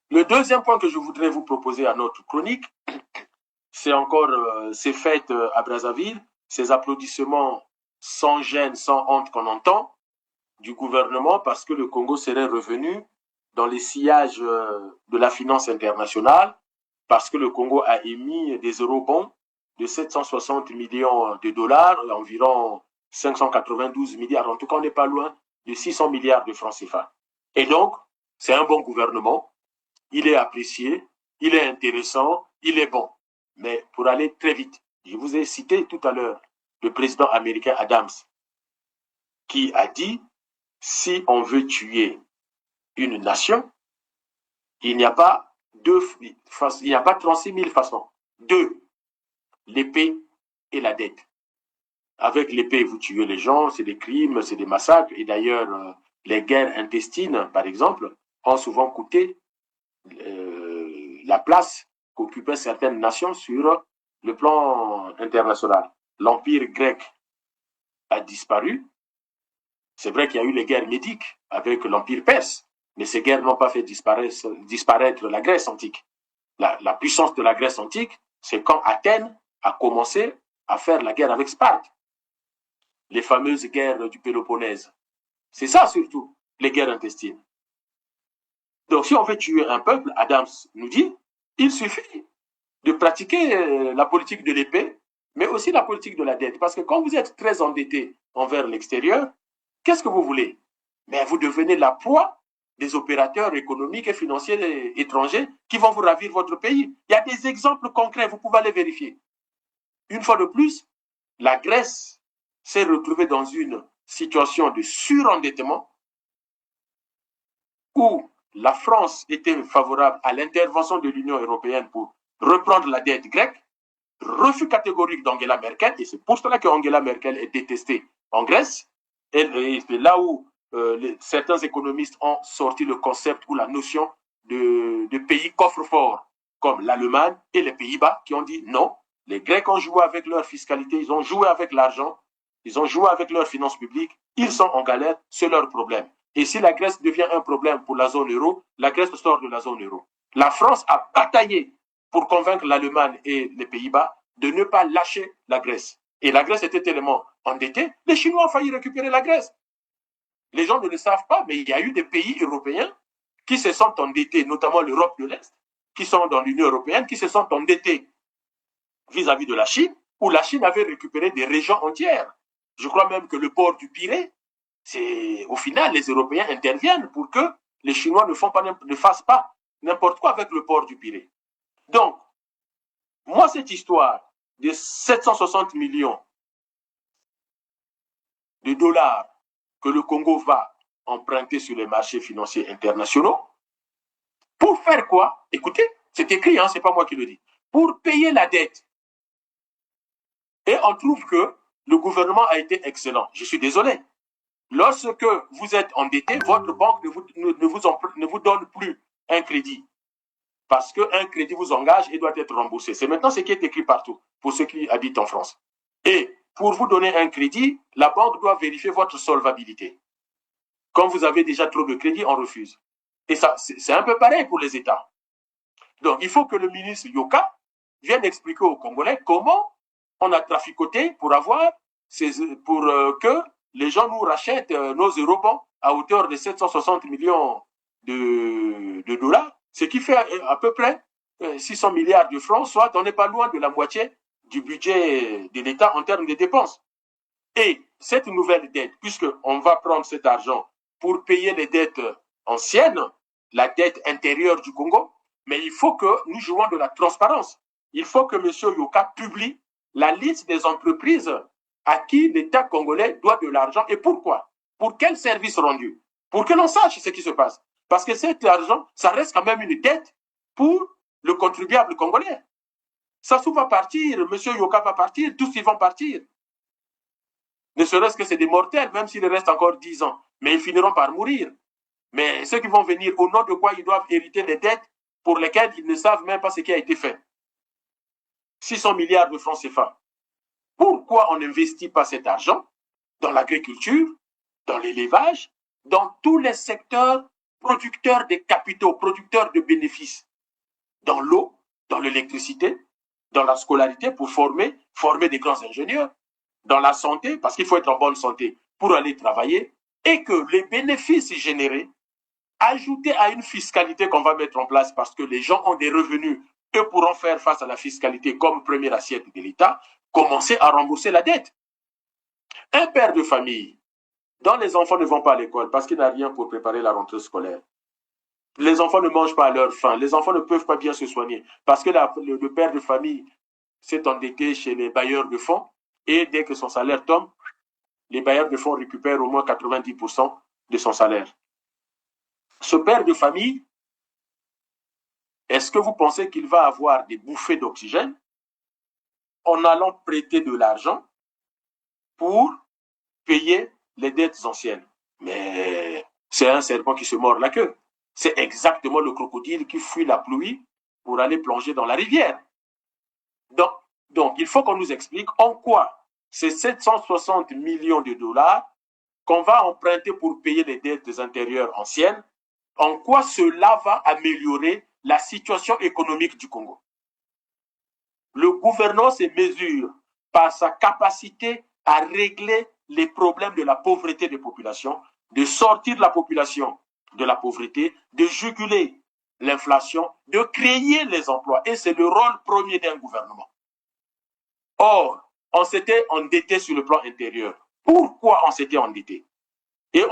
Le deuxième point que je voudrais vous proposer à notre chronique, c'est encore ces fêtes à Brazzaville, ces applaudissements sans gêne, sans honte qu'on entend du gouvernement parce que le Congo serait revenu dans les sillages de la finance internationale, parce que le Congo a émis des eurobonds de 760 millions de dollars, environ 592 milliards, en tout cas on n'est pas loin de 600 milliards de francs CFA. Et donc, c'est un bon gouvernement, il est apprécié, il est intéressant, il est bon. Mais pour aller très vite, je vous ai cité tout à l'heure le président américain Adams, qui a dit, si on veut tuer une nation, il n'y a pas 36 000 façons. 2, l'épée et la dette. Avec l'épée, vous tuez les gens, c'est des crimes, c'est des massacres. Et d'ailleurs, les guerres intestines, par exemple, ont souvent coûté la place qu'occupaient certaines nations sur le plan international. L'empire grec a disparu. C'est vrai qu'il y a eu les guerres médiques avec l'empire perse, mais ces guerres n'ont pas fait disparaître la Grèce antique. La puissance de la Grèce antique, c'est quand Athènes a commencé à faire la guerre avec Sparte. Les fameuses guerres du Péloponnèse. C'est ça surtout, les guerres intestines. Donc si on veut tuer un peuple, Adams nous dit, il suffit de pratiquer la politique de l'épée, mais aussi la politique de la dette. Parce que quand vous êtes très endetté envers l'extérieur, qu'est-ce que vous voulez? Mais vous devenez la proie des opérateurs économiques et financiers étrangers qui vont vous ravir votre pays. Il y a des exemples concrets, vous pouvez les vérifier. Une fois de plus, la Grèce s'est retrouvée dans une situation de surendettement où la France était favorable à l'intervention de l'Union européenne pour reprendre la dette grecque, refus catégorique d'Angela Merkel, et c'est pour cela qu'Angela Merkel est détestée en Grèce, et c'est là où certains économistes ont sorti le concept ou la notion de pays coffre-fort, comme l'Allemagne et les Pays-Bas, qui ont dit non, Les Grecs ont joué avec leur fiscalité, ils ont joué avec l'argent, ils ont joué avec leurs finances publiques, ils sont en galère, c'est leur problème. Et si la Grèce devient un problème pour la zone euro, la Grèce sort de la zone euro. La France a bataillé pour convaincre l'Allemagne et les Pays-Bas de ne pas lâcher la Grèce. Et la Grèce était tellement endettée, les Chinois ont failli récupérer la Grèce. Les gens ne le savent pas, mais il y a eu des pays européens qui se sont endettés, notamment l'Europe de l'Est, qui sont dans l'Union européenne, qui se sont endettés vis-à-vis de la Chine, où la Chine avait récupéré des régions entières. Je crois même que le port du Pirée, c'est au final, les Européens interviennent pour que les Chinois ne fassent pas n'importe quoi avec le port du Pirée. Donc, moi, cette histoire de 760 millions de dollars que le Congo va emprunter sur les marchés financiers internationaux, pour faire quoi? Écoutez, c'est écrit, hein, c'est pas moi qui le dis. Pour payer la dette. Et on trouve que le gouvernement a été excellent. Je suis désolé. Lorsque vous êtes endetté, votre banque ne vous donne plus un crédit. Parce qu'un crédit vous engage et doit être remboursé. C'est maintenant ce qui est écrit partout, pour ceux qui habitent en France. Et pour vous donner un crédit, la banque doit vérifier votre solvabilité. Quand vous avez déjà trop de crédit, on refuse. Et ça, c'est un peu pareil pour les États. Donc, il faut que le ministre Yoka vienne expliquer aux Congolais comment on a traficoté pour que les gens nous rachètent nos eurobonds à hauteur de 760 millions de dollars, ce qui fait à peu près 600 milliards de francs, soit on n'est pas loin de la moitié du budget de l'État en termes de dépenses. Et cette nouvelle dette, puisqu'on va prendre cet argent pour payer les dettes anciennes, la dette intérieure du Congo, mais il faut que nous jouons de la transparence. Il faut que M. Yoka publie la liste des entreprises à qui l'État congolais doit de l'argent et pourquoi. Pour quel service rendu? Pour que l'on sache ce qui se passe. Parce que cet argent, ça reste quand même une dette pour le contribuable congolais. Sassou va partir, M. Yoka va partir, tous ils vont partir. Ne serait-ce que c'est des mortels, même s'il reste encore 10 ans. Mais ils finiront par mourir. Mais ceux qui vont venir, au nom de quoi ils doivent hériter des dettes pour lesquelles ils ne savent même pas ce qui a été fait. 600 milliards de francs CFA. Pourquoi on n'investit pas cet argent dans l'agriculture, dans l'élevage, dans tous les secteurs producteurs de capitaux, producteurs de bénéfices, dans l'eau, dans l'électricité, dans la scolarité pour former des grands ingénieurs, dans la santé, parce qu'il faut être en bonne santé pour aller travailler, et que les bénéfices générés, ajoutés à une fiscalité qu'on va mettre en place parce que les gens ont des revenus, eux pourront faire face à la fiscalité comme première assiette de l'État, commencer à rembourser la dette. Un père de famille, dont les enfants ne vont pas à l'école parce qu'il n'a rien pour préparer la rentrée scolaire, les enfants ne mangent pas à leur faim, les enfants ne peuvent pas bien se soigner parce que le père de famille s'est endetté chez les bailleurs de fonds et dès que son salaire tombe, les bailleurs de fonds récupèrent au moins 90% de son salaire. Ce père de famille, est-ce que vous pensez qu'il va avoir des bouffées d'oxygène en allant prêter de l'argent pour payer les dettes anciennes? Mais c'est un serpent qui se mord la queue. C'est exactement le crocodile qui fuit la pluie pour aller plonger dans la rivière. Donc il faut qu'on nous explique en quoi ces 760 millions de dollars qu'on va emprunter pour payer les dettes intérieures anciennes, en quoi cela va améliorer la situation économique du Congo. Le gouvernement se mesure par sa capacité à régler les problèmes de la pauvreté des populations, de sortir la population de la pauvreté, de juguler l'inflation, de créer les emplois. Et c'est le rôle premier d'un gouvernement. Or, on s'était endetté sur le plan intérieur. Pourquoi on s'était endetté? Et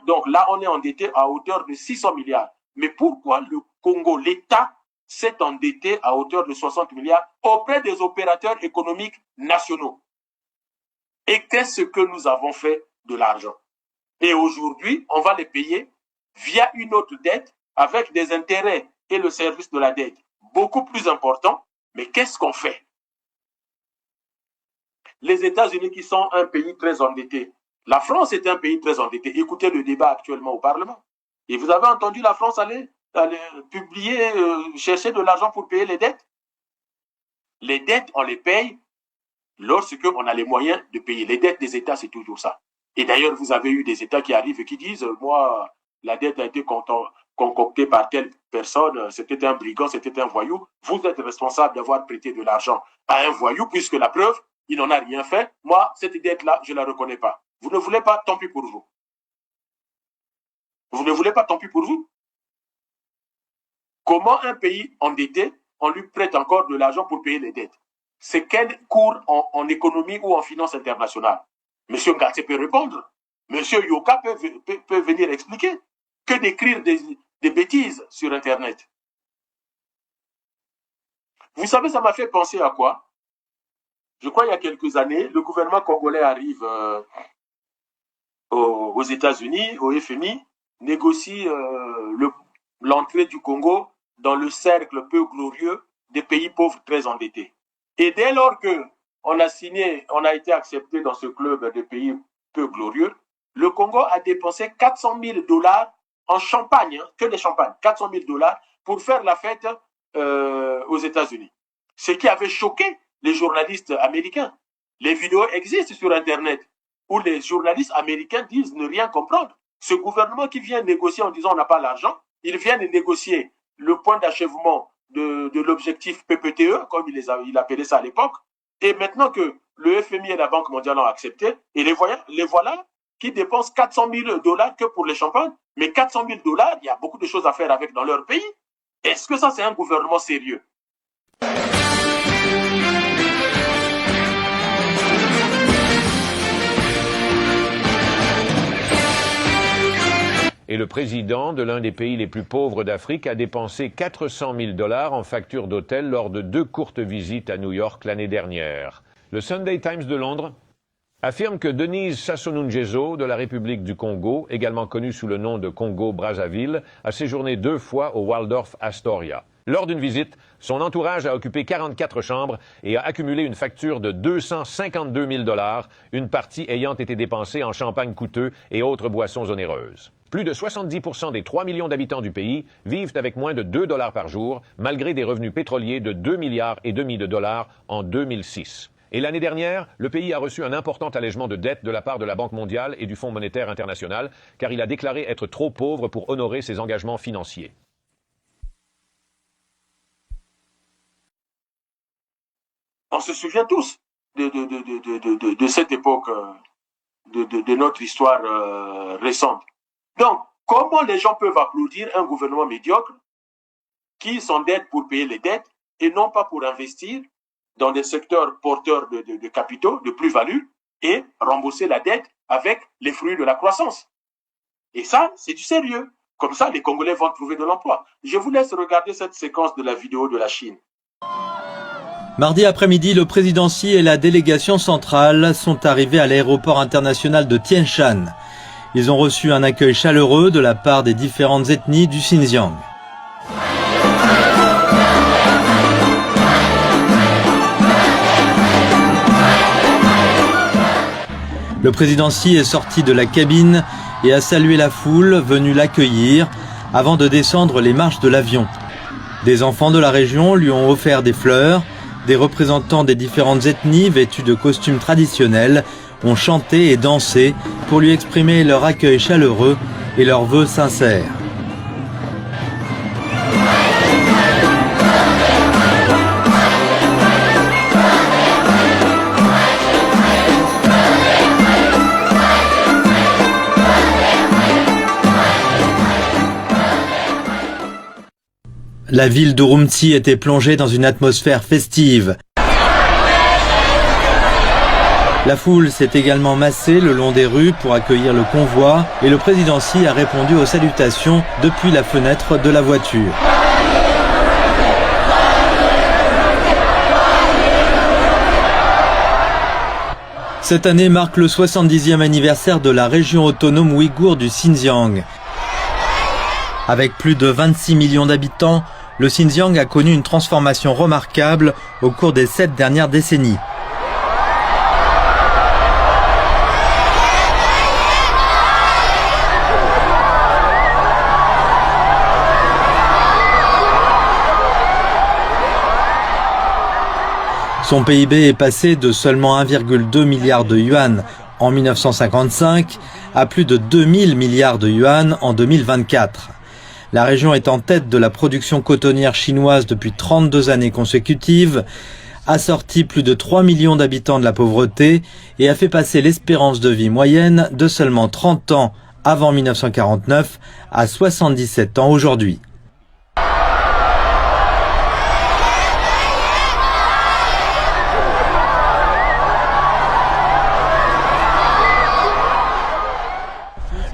donc là, on est endetté à hauteur de 600 milliards. Mais pourquoi le Congo, l'État, s'est endetté à hauteur de 60 milliards auprès des opérateurs économiques nationaux? Et qu'est-ce que nous avons fait de l'argent? Et aujourd'hui, on va les payer via une autre dette avec des intérêts et le service de la dette beaucoup plus important. Mais qu'est-ce qu'on fait? Les États-Unis qui sont un pays très endetté, la France est un pays très endetté. Écoutez le débat actuellement au Parlement. Et vous avez entendu la France aller publier, chercher de l'argent pour payer les dettes? Les dettes, on les paye lorsque on a les moyens de payer. Les dettes des États, c'est toujours ça. Et d'ailleurs, vous avez eu des États qui arrivent et qui disent, moi, la dette a été concoctée par telle personne, c'était un brigand, c'était un voyou. Vous êtes responsable d'avoir prêté de l'argent à un voyou, puisque la preuve, il n'en a rien fait. Moi, cette dette-là, je ne la reconnais pas. Vous ne voulez pas, tant pis pour vous. Vous ne voulez pas, tant pis pour vous. Comment un pays endetté, on lui prête encore de l'argent pour payer les dettes? C'est quel cours en économie ou en finance internationale? Monsieur Ngatse peut répondre. Monsieur Yoka peut venir expliquer. Que d'écrire des bêtises sur Internet. Vous savez, ça m'a fait penser à quoi? Je crois il y a quelques années, le gouvernement congolais arrive aux États-Unis, au FMI, négocie l'entrée du Congo dans le cercle peu glorieux des pays pauvres très endettés. Et dès lors qu'on a signé, on a été accepté dans ce club des pays peu glorieux, le Congo a dépensé 400 000 $ en champagne, que des champagnes, 400 000 $ pour faire la fête aux États-Unis. Ce qui avait choqué les journalistes américains. Les vidéos existent sur Internet où les journalistes américains disent ne rien comprendre. Ce gouvernement qui vient négocier en disant on n'a pas l'argent, ils viennent négocier le point d'achèvement de l'objectif PPTE, comme il appelait ça à l'époque, et maintenant que le FMI et la Banque mondiale ont accepté, et les voilà qui dépensent 400 000 $ que pour les champagnes, mais 400 000 $, il y a beaucoup de choses à faire avec dans leur pays. Est-ce que ça, c'est un gouvernement sérieux? Et le président de l'un des pays les plus pauvres d'Afrique a dépensé 400 000 $ en factures d'hôtel lors de 2 courtes visites à New York l'année dernière. Le Sunday Times de Londres affirme que Denise Sassou Nguesso de la République du Congo, également connue sous le nom de Congo-Brazzaville, a séjourné 2 fois au Waldorf Astoria. Lors d'une visite, son entourage a occupé 44 chambres et a accumulé une facture de 252 000 $, une partie ayant été dépensée en champagne coûteux et autres boissons onéreuses. Plus de 70% des 3 millions d'habitants du pays vivent avec moins de 2 $ par jour, malgré des revenus pétroliers de 2,5 milliards de dollars en 2006. Et l'année dernière, le pays a reçu un important allègement de dettes de la part de la Banque mondiale et du Fonds monétaire international, car il a déclaré être trop pauvre pour honorer ses engagements financiers. On se souvient tous de cette époque, de notre histoire récente. Donc, comment les gens peuvent applaudir un gouvernement médiocre qui s'endette pour payer les dettes et non pas pour investir dans des secteurs porteurs de capitaux, de plus-value, et rembourser la dette avec les fruits de la croissance? Et ça, c'est du sérieux. Comme ça, les Congolais vont trouver de l'emploi. Je vous laisse regarder cette séquence de la vidéo de la Chine. Mardi après-midi, le président Xi et la délégation centrale sont arrivés à l'aéroport international de Tianshan. Ils ont reçu un accueil chaleureux de la part des différentes ethnies du Xinjiang. Le président Xi est sorti de la cabine et a salué la foule venue l'accueillir avant de descendre les marches de l'avion. Des enfants de la région lui ont offert des fleurs. Des représentants des différentes ethnies vêtus de costumes traditionnels ont chanté et dansé pour lui exprimer leur accueil chaleureux et leurs vœux sincères. La ville d'Urumqi était plongée dans une atmosphère festive. La foule s'est également massée le long des rues pour accueillir le convoi et le président Xi a répondu aux salutations depuis la fenêtre de la voiture. Cette année marque le 70e anniversaire de la région autonome ouïghour du Xinjiang. Avec plus de 26 millions d'habitants, le Xinjiang a connu une transformation remarquable au cours des 7 dernières décennies. Son PIB est passé de seulement 1,2 milliard de yuan en 1955 à plus de 2000 milliards de yuan en 2024. La région est en tête de la production cotonnière chinoise depuis 32 années consécutives, a sorti plus de 3 millions d'habitants de la pauvreté et a fait passer l'espérance de vie moyenne de seulement 30 ans avant 1949 à 77 ans aujourd'hui.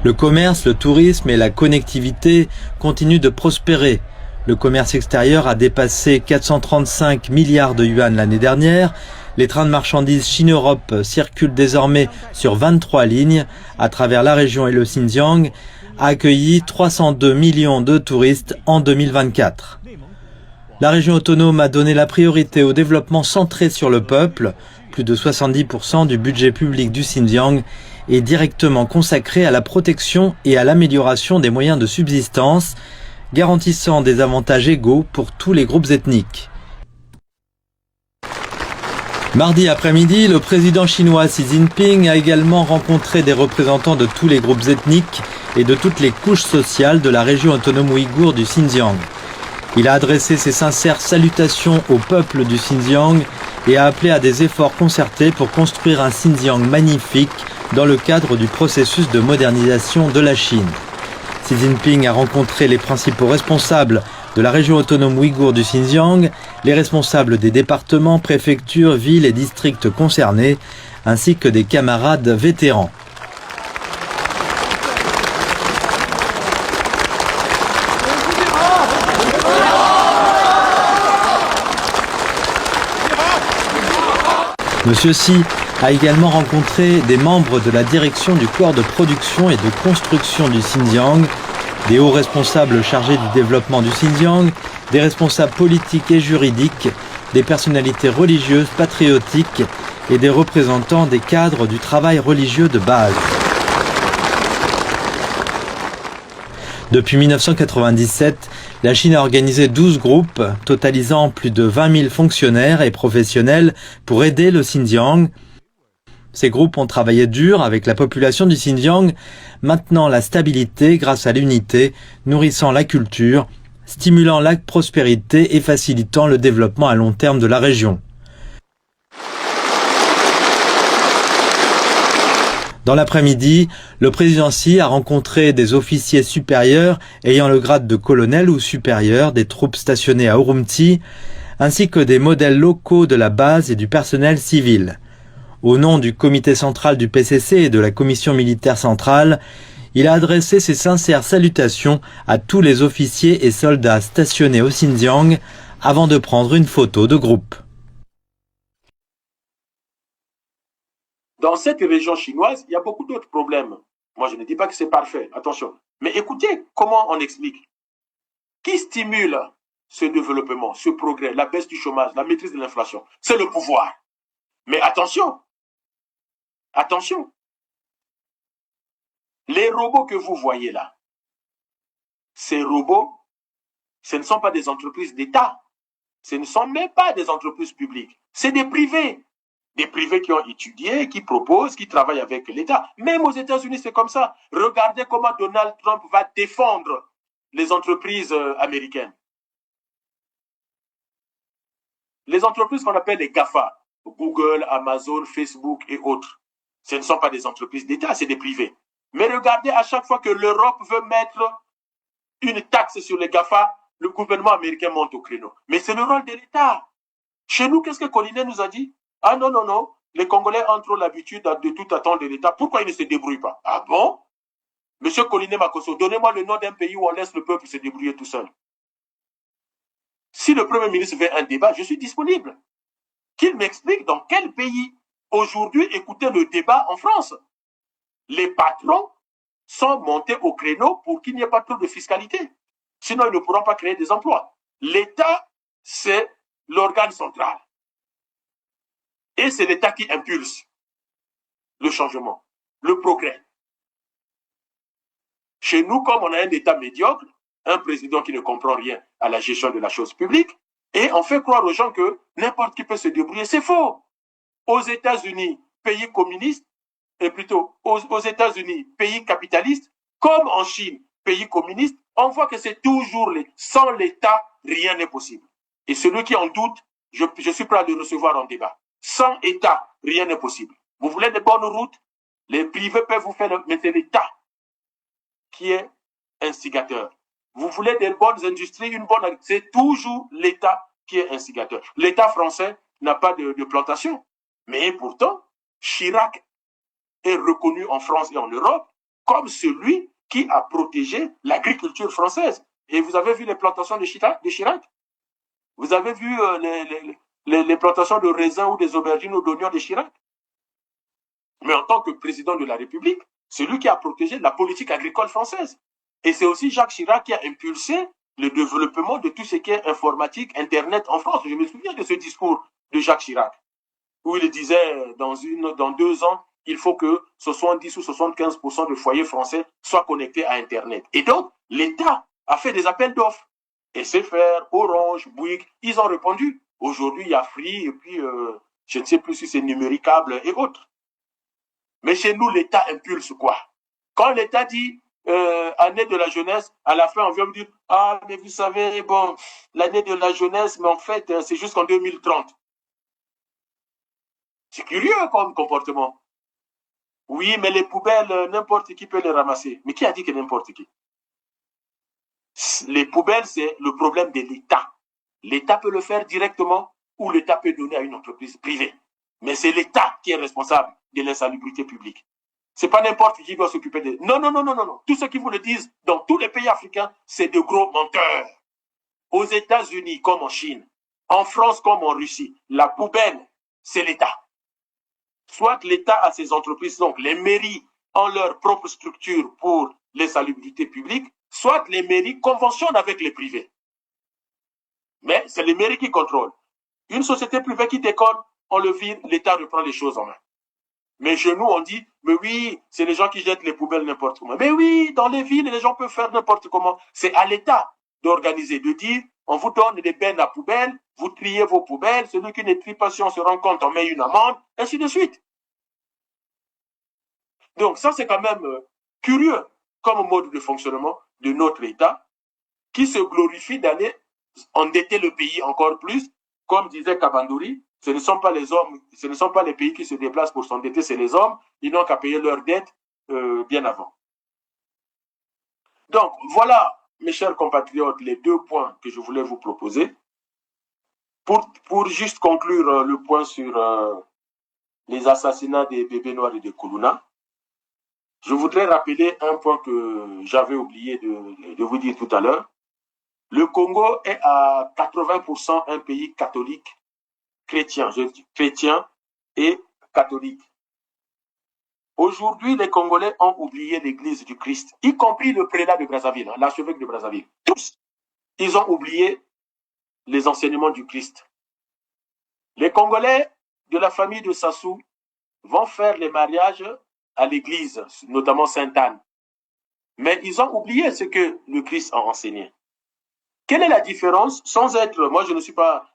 Le commerce, le tourisme et la connectivité continuent de prospérer. Le commerce extérieur a dépassé 435 milliards de yuan l'année dernière. Les trains de marchandises Chine-Europe circulent désormais sur 23 lignes à travers la région et le Xinjiang, a accueilli 302 millions de touristes en 2024. La région autonome a donné la priorité au développement centré sur le peuple. Plus de 70% du budget public du Xinjiang est directement consacré à la protection et à l'amélioration des moyens de subsistance, garantissant des avantages égaux pour tous les groupes ethniques. Mardi après-midi, le président chinois Xi Jinping a également rencontré des représentants de tous les groupes ethniques et de toutes les couches sociales de la région autonome ouïghour du Xinjiang. Il a adressé ses sincères salutations au peuple du Xinjiang et a appelé à des efforts concertés pour construire un Xinjiang magnifique dans le cadre du processus de modernisation de la Chine. Xi Jinping a rencontré les principaux responsables de la région autonome ouïghour du Xinjiang, les responsables des départements, préfectures, villes et districts concernés, ainsi que des camarades vétérans. Monsieur Xi a également rencontré des membres de la direction du corps de production et de construction du Xinjiang, des hauts responsables chargés du développement du Xinjiang, des responsables politiques et juridiques, des personnalités religieuses, patriotiques et des représentants des cadres du travail religieux de base. Depuis 1997, la Chine a organisé 12 groupes, totalisant plus de 20 000 fonctionnaires et professionnels pour aider le Xinjiang. Ces groupes ont travaillé dur avec la population du Xinjiang, maintenant la stabilité grâce à l'unité, nourrissant la culture, stimulant la prospérité et facilitant le développement à long terme de la région. Dans l'après-midi, le président Xi a rencontré des officiers supérieurs ayant le grade de colonel ou supérieur des troupes stationnées à Urumqi, ainsi que des modèles locaux de la base et du personnel civil. Au nom du comité central du PCC et de la commission militaire centrale, il a adressé ses sincères salutations à tous les officiers et soldats stationnés au Xinjiang avant de prendre une photo de groupe. Dans cette région chinoise, il y a beaucoup d'autres problèmes. Moi, je ne dis pas que c'est parfait, attention. Mais écoutez comment on explique. Qui stimule ce développement, ce progrès, la baisse du chômage, la maîtrise de l'inflation? C'est le pouvoir. Mais attention, attention. Les robots que vous voyez là, ces robots, ce ne sont pas des entreprises d'État. Ce ne sont même pas des entreprises publiques. C'est des privés. Des privés qui ont étudié, qui proposent, qui travaillent avec l'État. Même aux États-Unis, c'est comme ça. Regardez comment Donald Trump va défendre les entreprises américaines. Les entreprises qu'on appelle les GAFA, Google, Amazon, Facebook et autres, ce ne sont pas des entreprises d'État, c'est des privés. Mais regardez, à chaque fois que l'Europe veut mettre une taxe sur les GAFA, le gouvernement américain monte au créneau. Mais c'est le rôle de l'État. Chez nous, qu'est-ce que Collinet nous a dit? Ah non, non, non, les Congolais ont trop l'habitude de tout attendre de l'État. Pourquoi ils ne se débrouillent pas? Ah bon? Monsieur Collinet Makosso, donnez-moi le nom d'un pays où on laisse le peuple se débrouiller tout seul. Si le Premier ministre veut un débat, je suis disponible. Qu'il m'explique dans quel pays, aujourd'hui, écoutez le débat en France. Les patrons sont montés au créneau pour qu'il n'y ait pas trop de fiscalité. Sinon, ils ne pourront pas créer des emplois. L'État, c'est l'organe central. Et c'est l'État qui impulse le changement, le progrès. Chez nous, comme on a un État médiocre, un président qui ne comprend rien à la gestion de la chose publique, Et on fait croire aux gens que n'importe qui peut se débrouiller. C'est faux. Aux États-Unis, pays communiste, et plutôt aux États-Unis, pays capitaliste, comme en Chine, pays communiste, on voit que c'est toujours sans l'État, rien n'est possible. Et celui qui en doute, je suis prêt à le recevoir en débat. Sans État, rien n'est possible. Vous voulez des bonnes routes, les privés peuvent vous faire, mais c'est l'État qui est instigateur. Vous voulez des bonnes industries, c'est toujours l'État qui est instigateur. L'État français n'a pas de plantation. Mais pourtant, Chirac est reconnu en France et en Europe comme celui qui a protégé l'agriculture française. Et vous avez vu les plantations de Chirac? Vous avez vu les plantations de raisins ou des aubergines ou d'oignons de Chirac? Mais en tant que président de la République, c'est lui qui a protégé la politique agricole française. Et c'est aussi Jacques Chirac qui a impulsé le développement de tout ce qui est informatique, Internet en France. Je me souviens de ce discours de Jacques Chirac, où il disait dans 2 ans, il faut que 70 ou 75% de foyers français soient connectés à Internet. Et donc, l'État a fait des appels d'offres. SFR, Orange, Bouygues, ils ont répondu. Aujourd'hui, il y a Free, et puis je ne sais plus si c'est Numéricable et autres. Mais chez nous, l'État impulse quoi? Quand l'État dit année de la jeunesse, à la fin, on vient me dire « Ah, mais vous savez, bon, l'année de la jeunesse, mais en fait, c'est jusqu'en 2030. » C'est curieux comme comportement. Oui, mais les poubelles, n'importe qui peut les ramasser. Mais qui a dit que n'importe qui? Les poubelles, c'est le problème de l'État. L'État peut le faire directement ou l'État peut donner à une entreprise privée. Mais c'est l'État qui est responsable de l'insalubrité publique. C'est pas n'importe qui doit s'occuper de... Non. Tous ceux qui vous le disent, dans tous les pays africains, c'est de gros menteurs. Aux États-Unis comme en Chine, en France comme en Russie, la poubelle, c'est l'État. Soit l'État a ses entreprises, donc les mairies ont leur propre structure pour l'insalubrité publique, soit les mairies conventionnent avec les privés. Mais c'est les mairies qui contrôlent. Une société privée qui déconne, on le vire, l'État reprend les choses en main. Mais chez nous, on dit, mais oui, c'est les gens qui jettent les poubelles n'importe comment. Mais oui, dans les villes, les gens peuvent faire n'importe comment. C'est à l'État d'organiser, de dire, on vous donne des bennes à poubelles, vous triez vos poubelles, celui qui ne trie pas, si on se rend compte, on met une amende, ainsi de suite. Donc ça, c'est quand même curieux comme mode de fonctionnement de notre État qui se glorifie d'aller endetter le pays encore plus. Comme disait Kabandouri, ce ne sont pas les hommes, ce ne sont pas les pays qui se déplacent pour s'endetter, c'est les hommes. Ils n'ont qu'à payer leurs dettes bien avant. Donc voilà, mes chers compatriotes, les 2 points que je voulais vous proposer. Pour juste conclure le point sur les assassinats des bébés noirs et des Koulouna, je voudrais rappeler un point que j'avais oublié de vous dire tout à l'heure. Le Congo est à 80% un pays catholique, chrétien, je dis chrétien et catholique. Aujourd'hui, les Congolais ont oublié l'église du Christ, y compris le prélat de Brazzaville, l'archevêque de Brazzaville. Tous, ils ont oublié les enseignements du Christ. Les Congolais de la famille de Sassou vont faire les mariages à l'église, notamment Sainte-Anne. Mais ils ont oublié ce que le Christ a enseigné. Quelle est la différence, sans être, moi je ne suis pas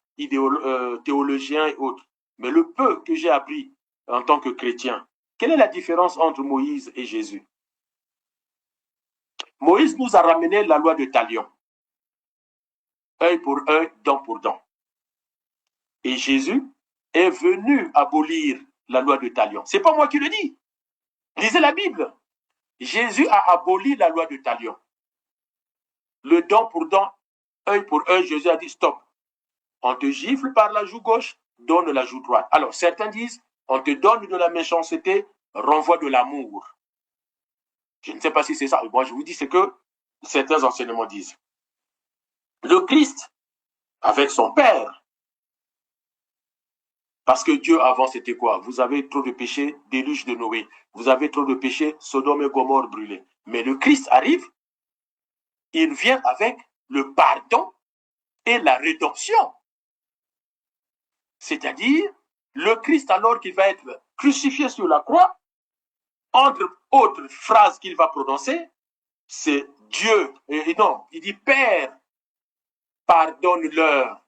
théologien et autres, mais le peu que j'ai appris en tant que chrétien, quelle est la différence entre Moïse et Jésus? Moïse nous a ramené la loi de Talion. Œil pour œil, dent pour dent. Et Jésus est venu abolir la loi de Talion. C'est pas moi qui le dis. Lisez la Bible. Jésus a aboli la loi de Talion. Le dent pour dent, œil pour œil, Jésus a dit stop. On te gifle par la joue gauche, donne la joue droite. Alors certains disent, on te donne de la méchanceté, renvoie de l'amour. Je ne sais pas si c'est ça. Moi je vous dis ce que certains enseignements disent. Le Christ, avec son Père, parce que Dieu avant c'était quoi? Vous avez trop de péchés, déluge de Noé. Vous avez trop de péchés, Sodome et Gomorrhe brûlés. Mais le Christ arrive, il vient avec le pardon et la rédemption. C'est-à-dire, le Christ, alors qu'il va être crucifié sur la croix, entre autres phrases qu'il va prononcer, c'est Dieu. Et non, il dit Père, pardonne-leur,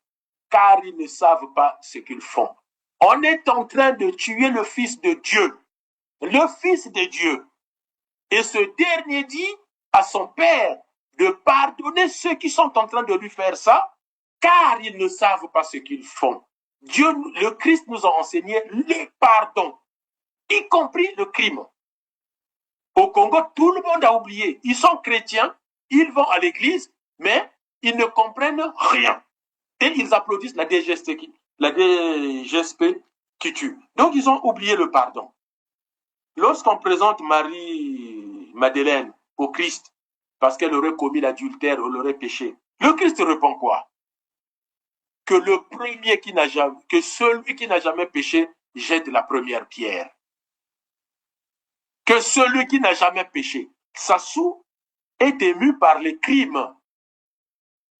car ils ne savent pas ce qu'ils font. On est en train de tuer le Fils de Dieu. Le Fils de Dieu. Et ce dernier dit à son Père de pardonner ceux qui sont en train de lui faire ça, car ils ne savent pas ce qu'ils font. Dieu, le Christ nous a enseigné le pardon, y compris le crime. Au Congo, tout le monde a oublié. Ils sont chrétiens, ils vont à l'église, mais ils ne comprennent rien. Et ils applaudissent la DGSP qui tue. Donc, ils ont oublié le pardon. Lorsqu'on présente Marie-Madeleine au Christ, parce qu'elle aurait commis l'adultère, elle aurait péché, le Christ répond quoi? Que celui qui n'a jamais péché jette la première pierre. Que celui qui n'a jamais péché. Sassou est ému par les crimes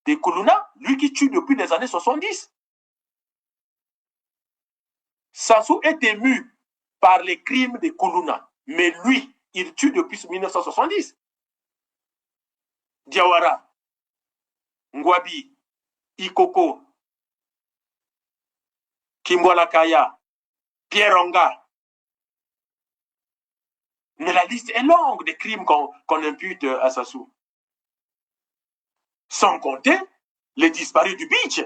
de Kuluna, lui qui tue depuis les années 70. Sassou est ému par les crimes de Kuluna, mais lui, il tue depuis 1970. Diawara, Ngwabi, Ikoko, Kimwalakaya, Pierre-Onga. Mais la liste est longue des crimes qu'on impute à Sassou. Sans compter les disparus du beach.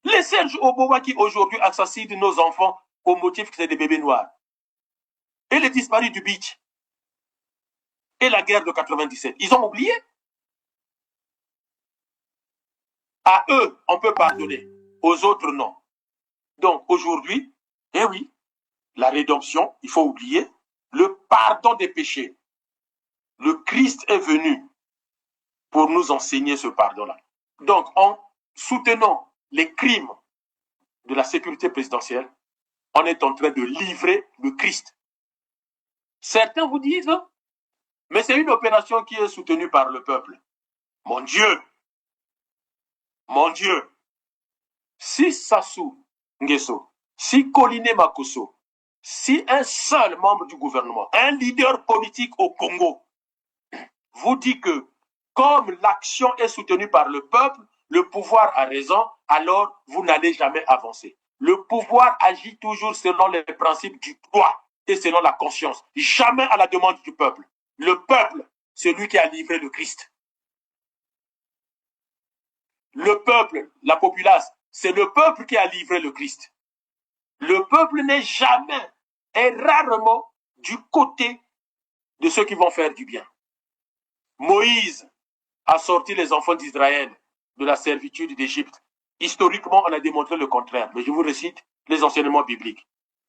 Les Serge Obowa qui aujourd'hui assassinent nos enfants au motif que c'est des bébés noirs. Et les disparus du beach. Et la guerre de 97. Ils ont oublié. À eux, on peut pardonner. Aux autres, non. Donc aujourd'hui, eh oui, la rédemption, il faut oublier, le pardon des péchés. Le Christ est venu pour nous enseigner ce pardon-là. Donc, en soutenant les crimes de la sécurité présidentielle, on est en train de livrer le Christ. Certains vous disent, mais c'est une opération qui est soutenue par le peuple. Mon Dieu, si Sassou Nguesso, si Koliné Makosso, si un seul membre du gouvernement, un leader politique au Congo, vous dit que comme l'action est soutenue par le peuple, le pouvoir a raison, alors vous n'allez jamais avancer. Le pouvoir agit toujours selon les principes du droit et selon la conscience, jamais à la demande du peuple. Le peuple, c'est lui qui a livré le Christ. Le peuple, la populace, c'est le peuple qui a livré le Christ. Le peuple n'est jamais et rarement du côté de ceux qui vont faire du bien. Moïse a sorti les enfants d'Israël de la servitude d'Égypte. Historiquement, on a démontré le contraire, mais je vous récite les enseignements bibliques.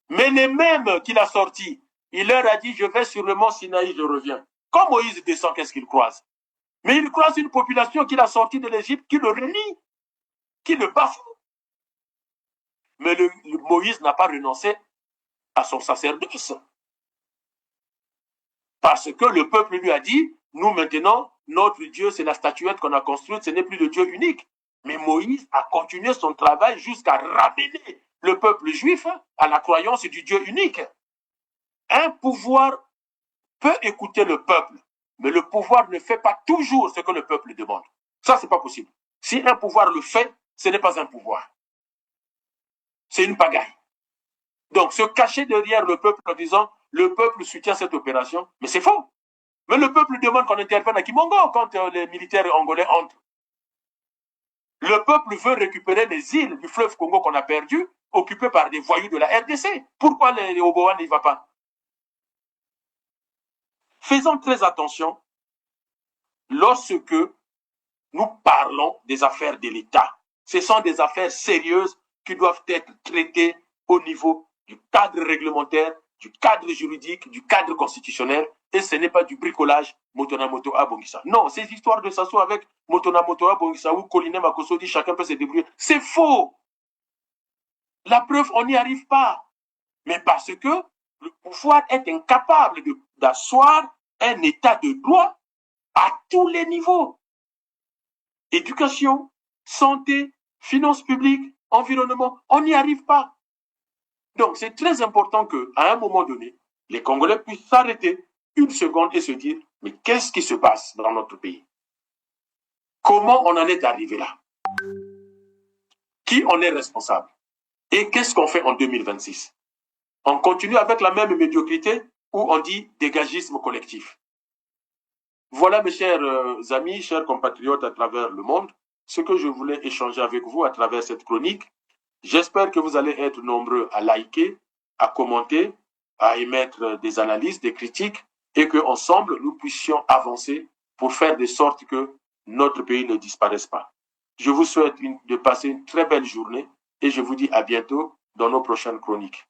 Mais les mêmes qu'il a sortis, il leur a dit, je vais sur le mont Sinaï, je reviens. Quand Moïse descend, qu'est-ce qu'il croise? Mais il croise une population qu'il a sortie de l'Égypte, qui le renie, qui le bafoue. Mais Moïse n'a pas renoncé à son sacerdoce. Parce que le peuple lui a dit, nous maintenant, notre Dieu, c'est la statuette qu'on a construite, ce n'est plus le Dieu unique. Mais Moïse a continué son travail jusqu'à ramener le peuple juif à la croyance du Dieu unique. Un pouvoir peut écouter le peuple, mais le pouvoir ne fait pas toujours ce que le peuple demande. Ça, c'est pas possible. Si un pouvoir le fait, ce n'est pas un pouvoir. C'est une pagaille. Donc, se cacher derrière le peuple en disant le peuple soutient cette opération, mais c'est faux. Mais le peuple demande qu'on intervienne à Kimongo quand les militaires angolais entrent. Le peuple veut récupérer les îles du fleuve Congo qu'on a perdues, occupées par des voyous de la RDC. Pourquoi les Oboa n'y va pas? Faisons très attention lorsque nous parlons des affaires de l'État. Ce sont des affaires sérieuses qui doivent être traitées au niveau du cadre réglementaire, du cadre juridique, du cadre constitutionnel, et ce n'est pas du bricolage Motona Moto Abongisa. Non, ces histoires de Sassou avec Motona Moto Abongisa ou Koliné Makosso dit chacun peut se débrouiller, c'est faux. La preuve, on n'y arrive pas. Mais parce que le pouvoir est incapable d'asseoir un état de droit à tous les niveaux. Éducation, santé, finances publiques, environnement, on n'y arrive pas. Donc, c'est très important qu'à un moment donné, les Congolais puissent s'arrêter une seconde et se dire, mais qu'est-ce qui se passe dans notre pays? Comment on en est arrivé là? Qui en est responsable? Et qu'est-ce qu'on fait en 2026? On continue avec la même médiocrité ou on dit dégagisme collectif? Voilà, mes chers amis, chers compatriotes à travers le monde, ce que je voulais échanger avec vous à travers cette chronique. J'espère que vous allez être nombreux à liker, à commenter, à émettre des analyses, des critiques, et qu'ensemble, nous puissions avancer pour faire de sorte que notre pays ne disparaisse pas. Je vous souhaite de passer une très belle journée et je vous dis à bientôt dans nos prochaines chroniques.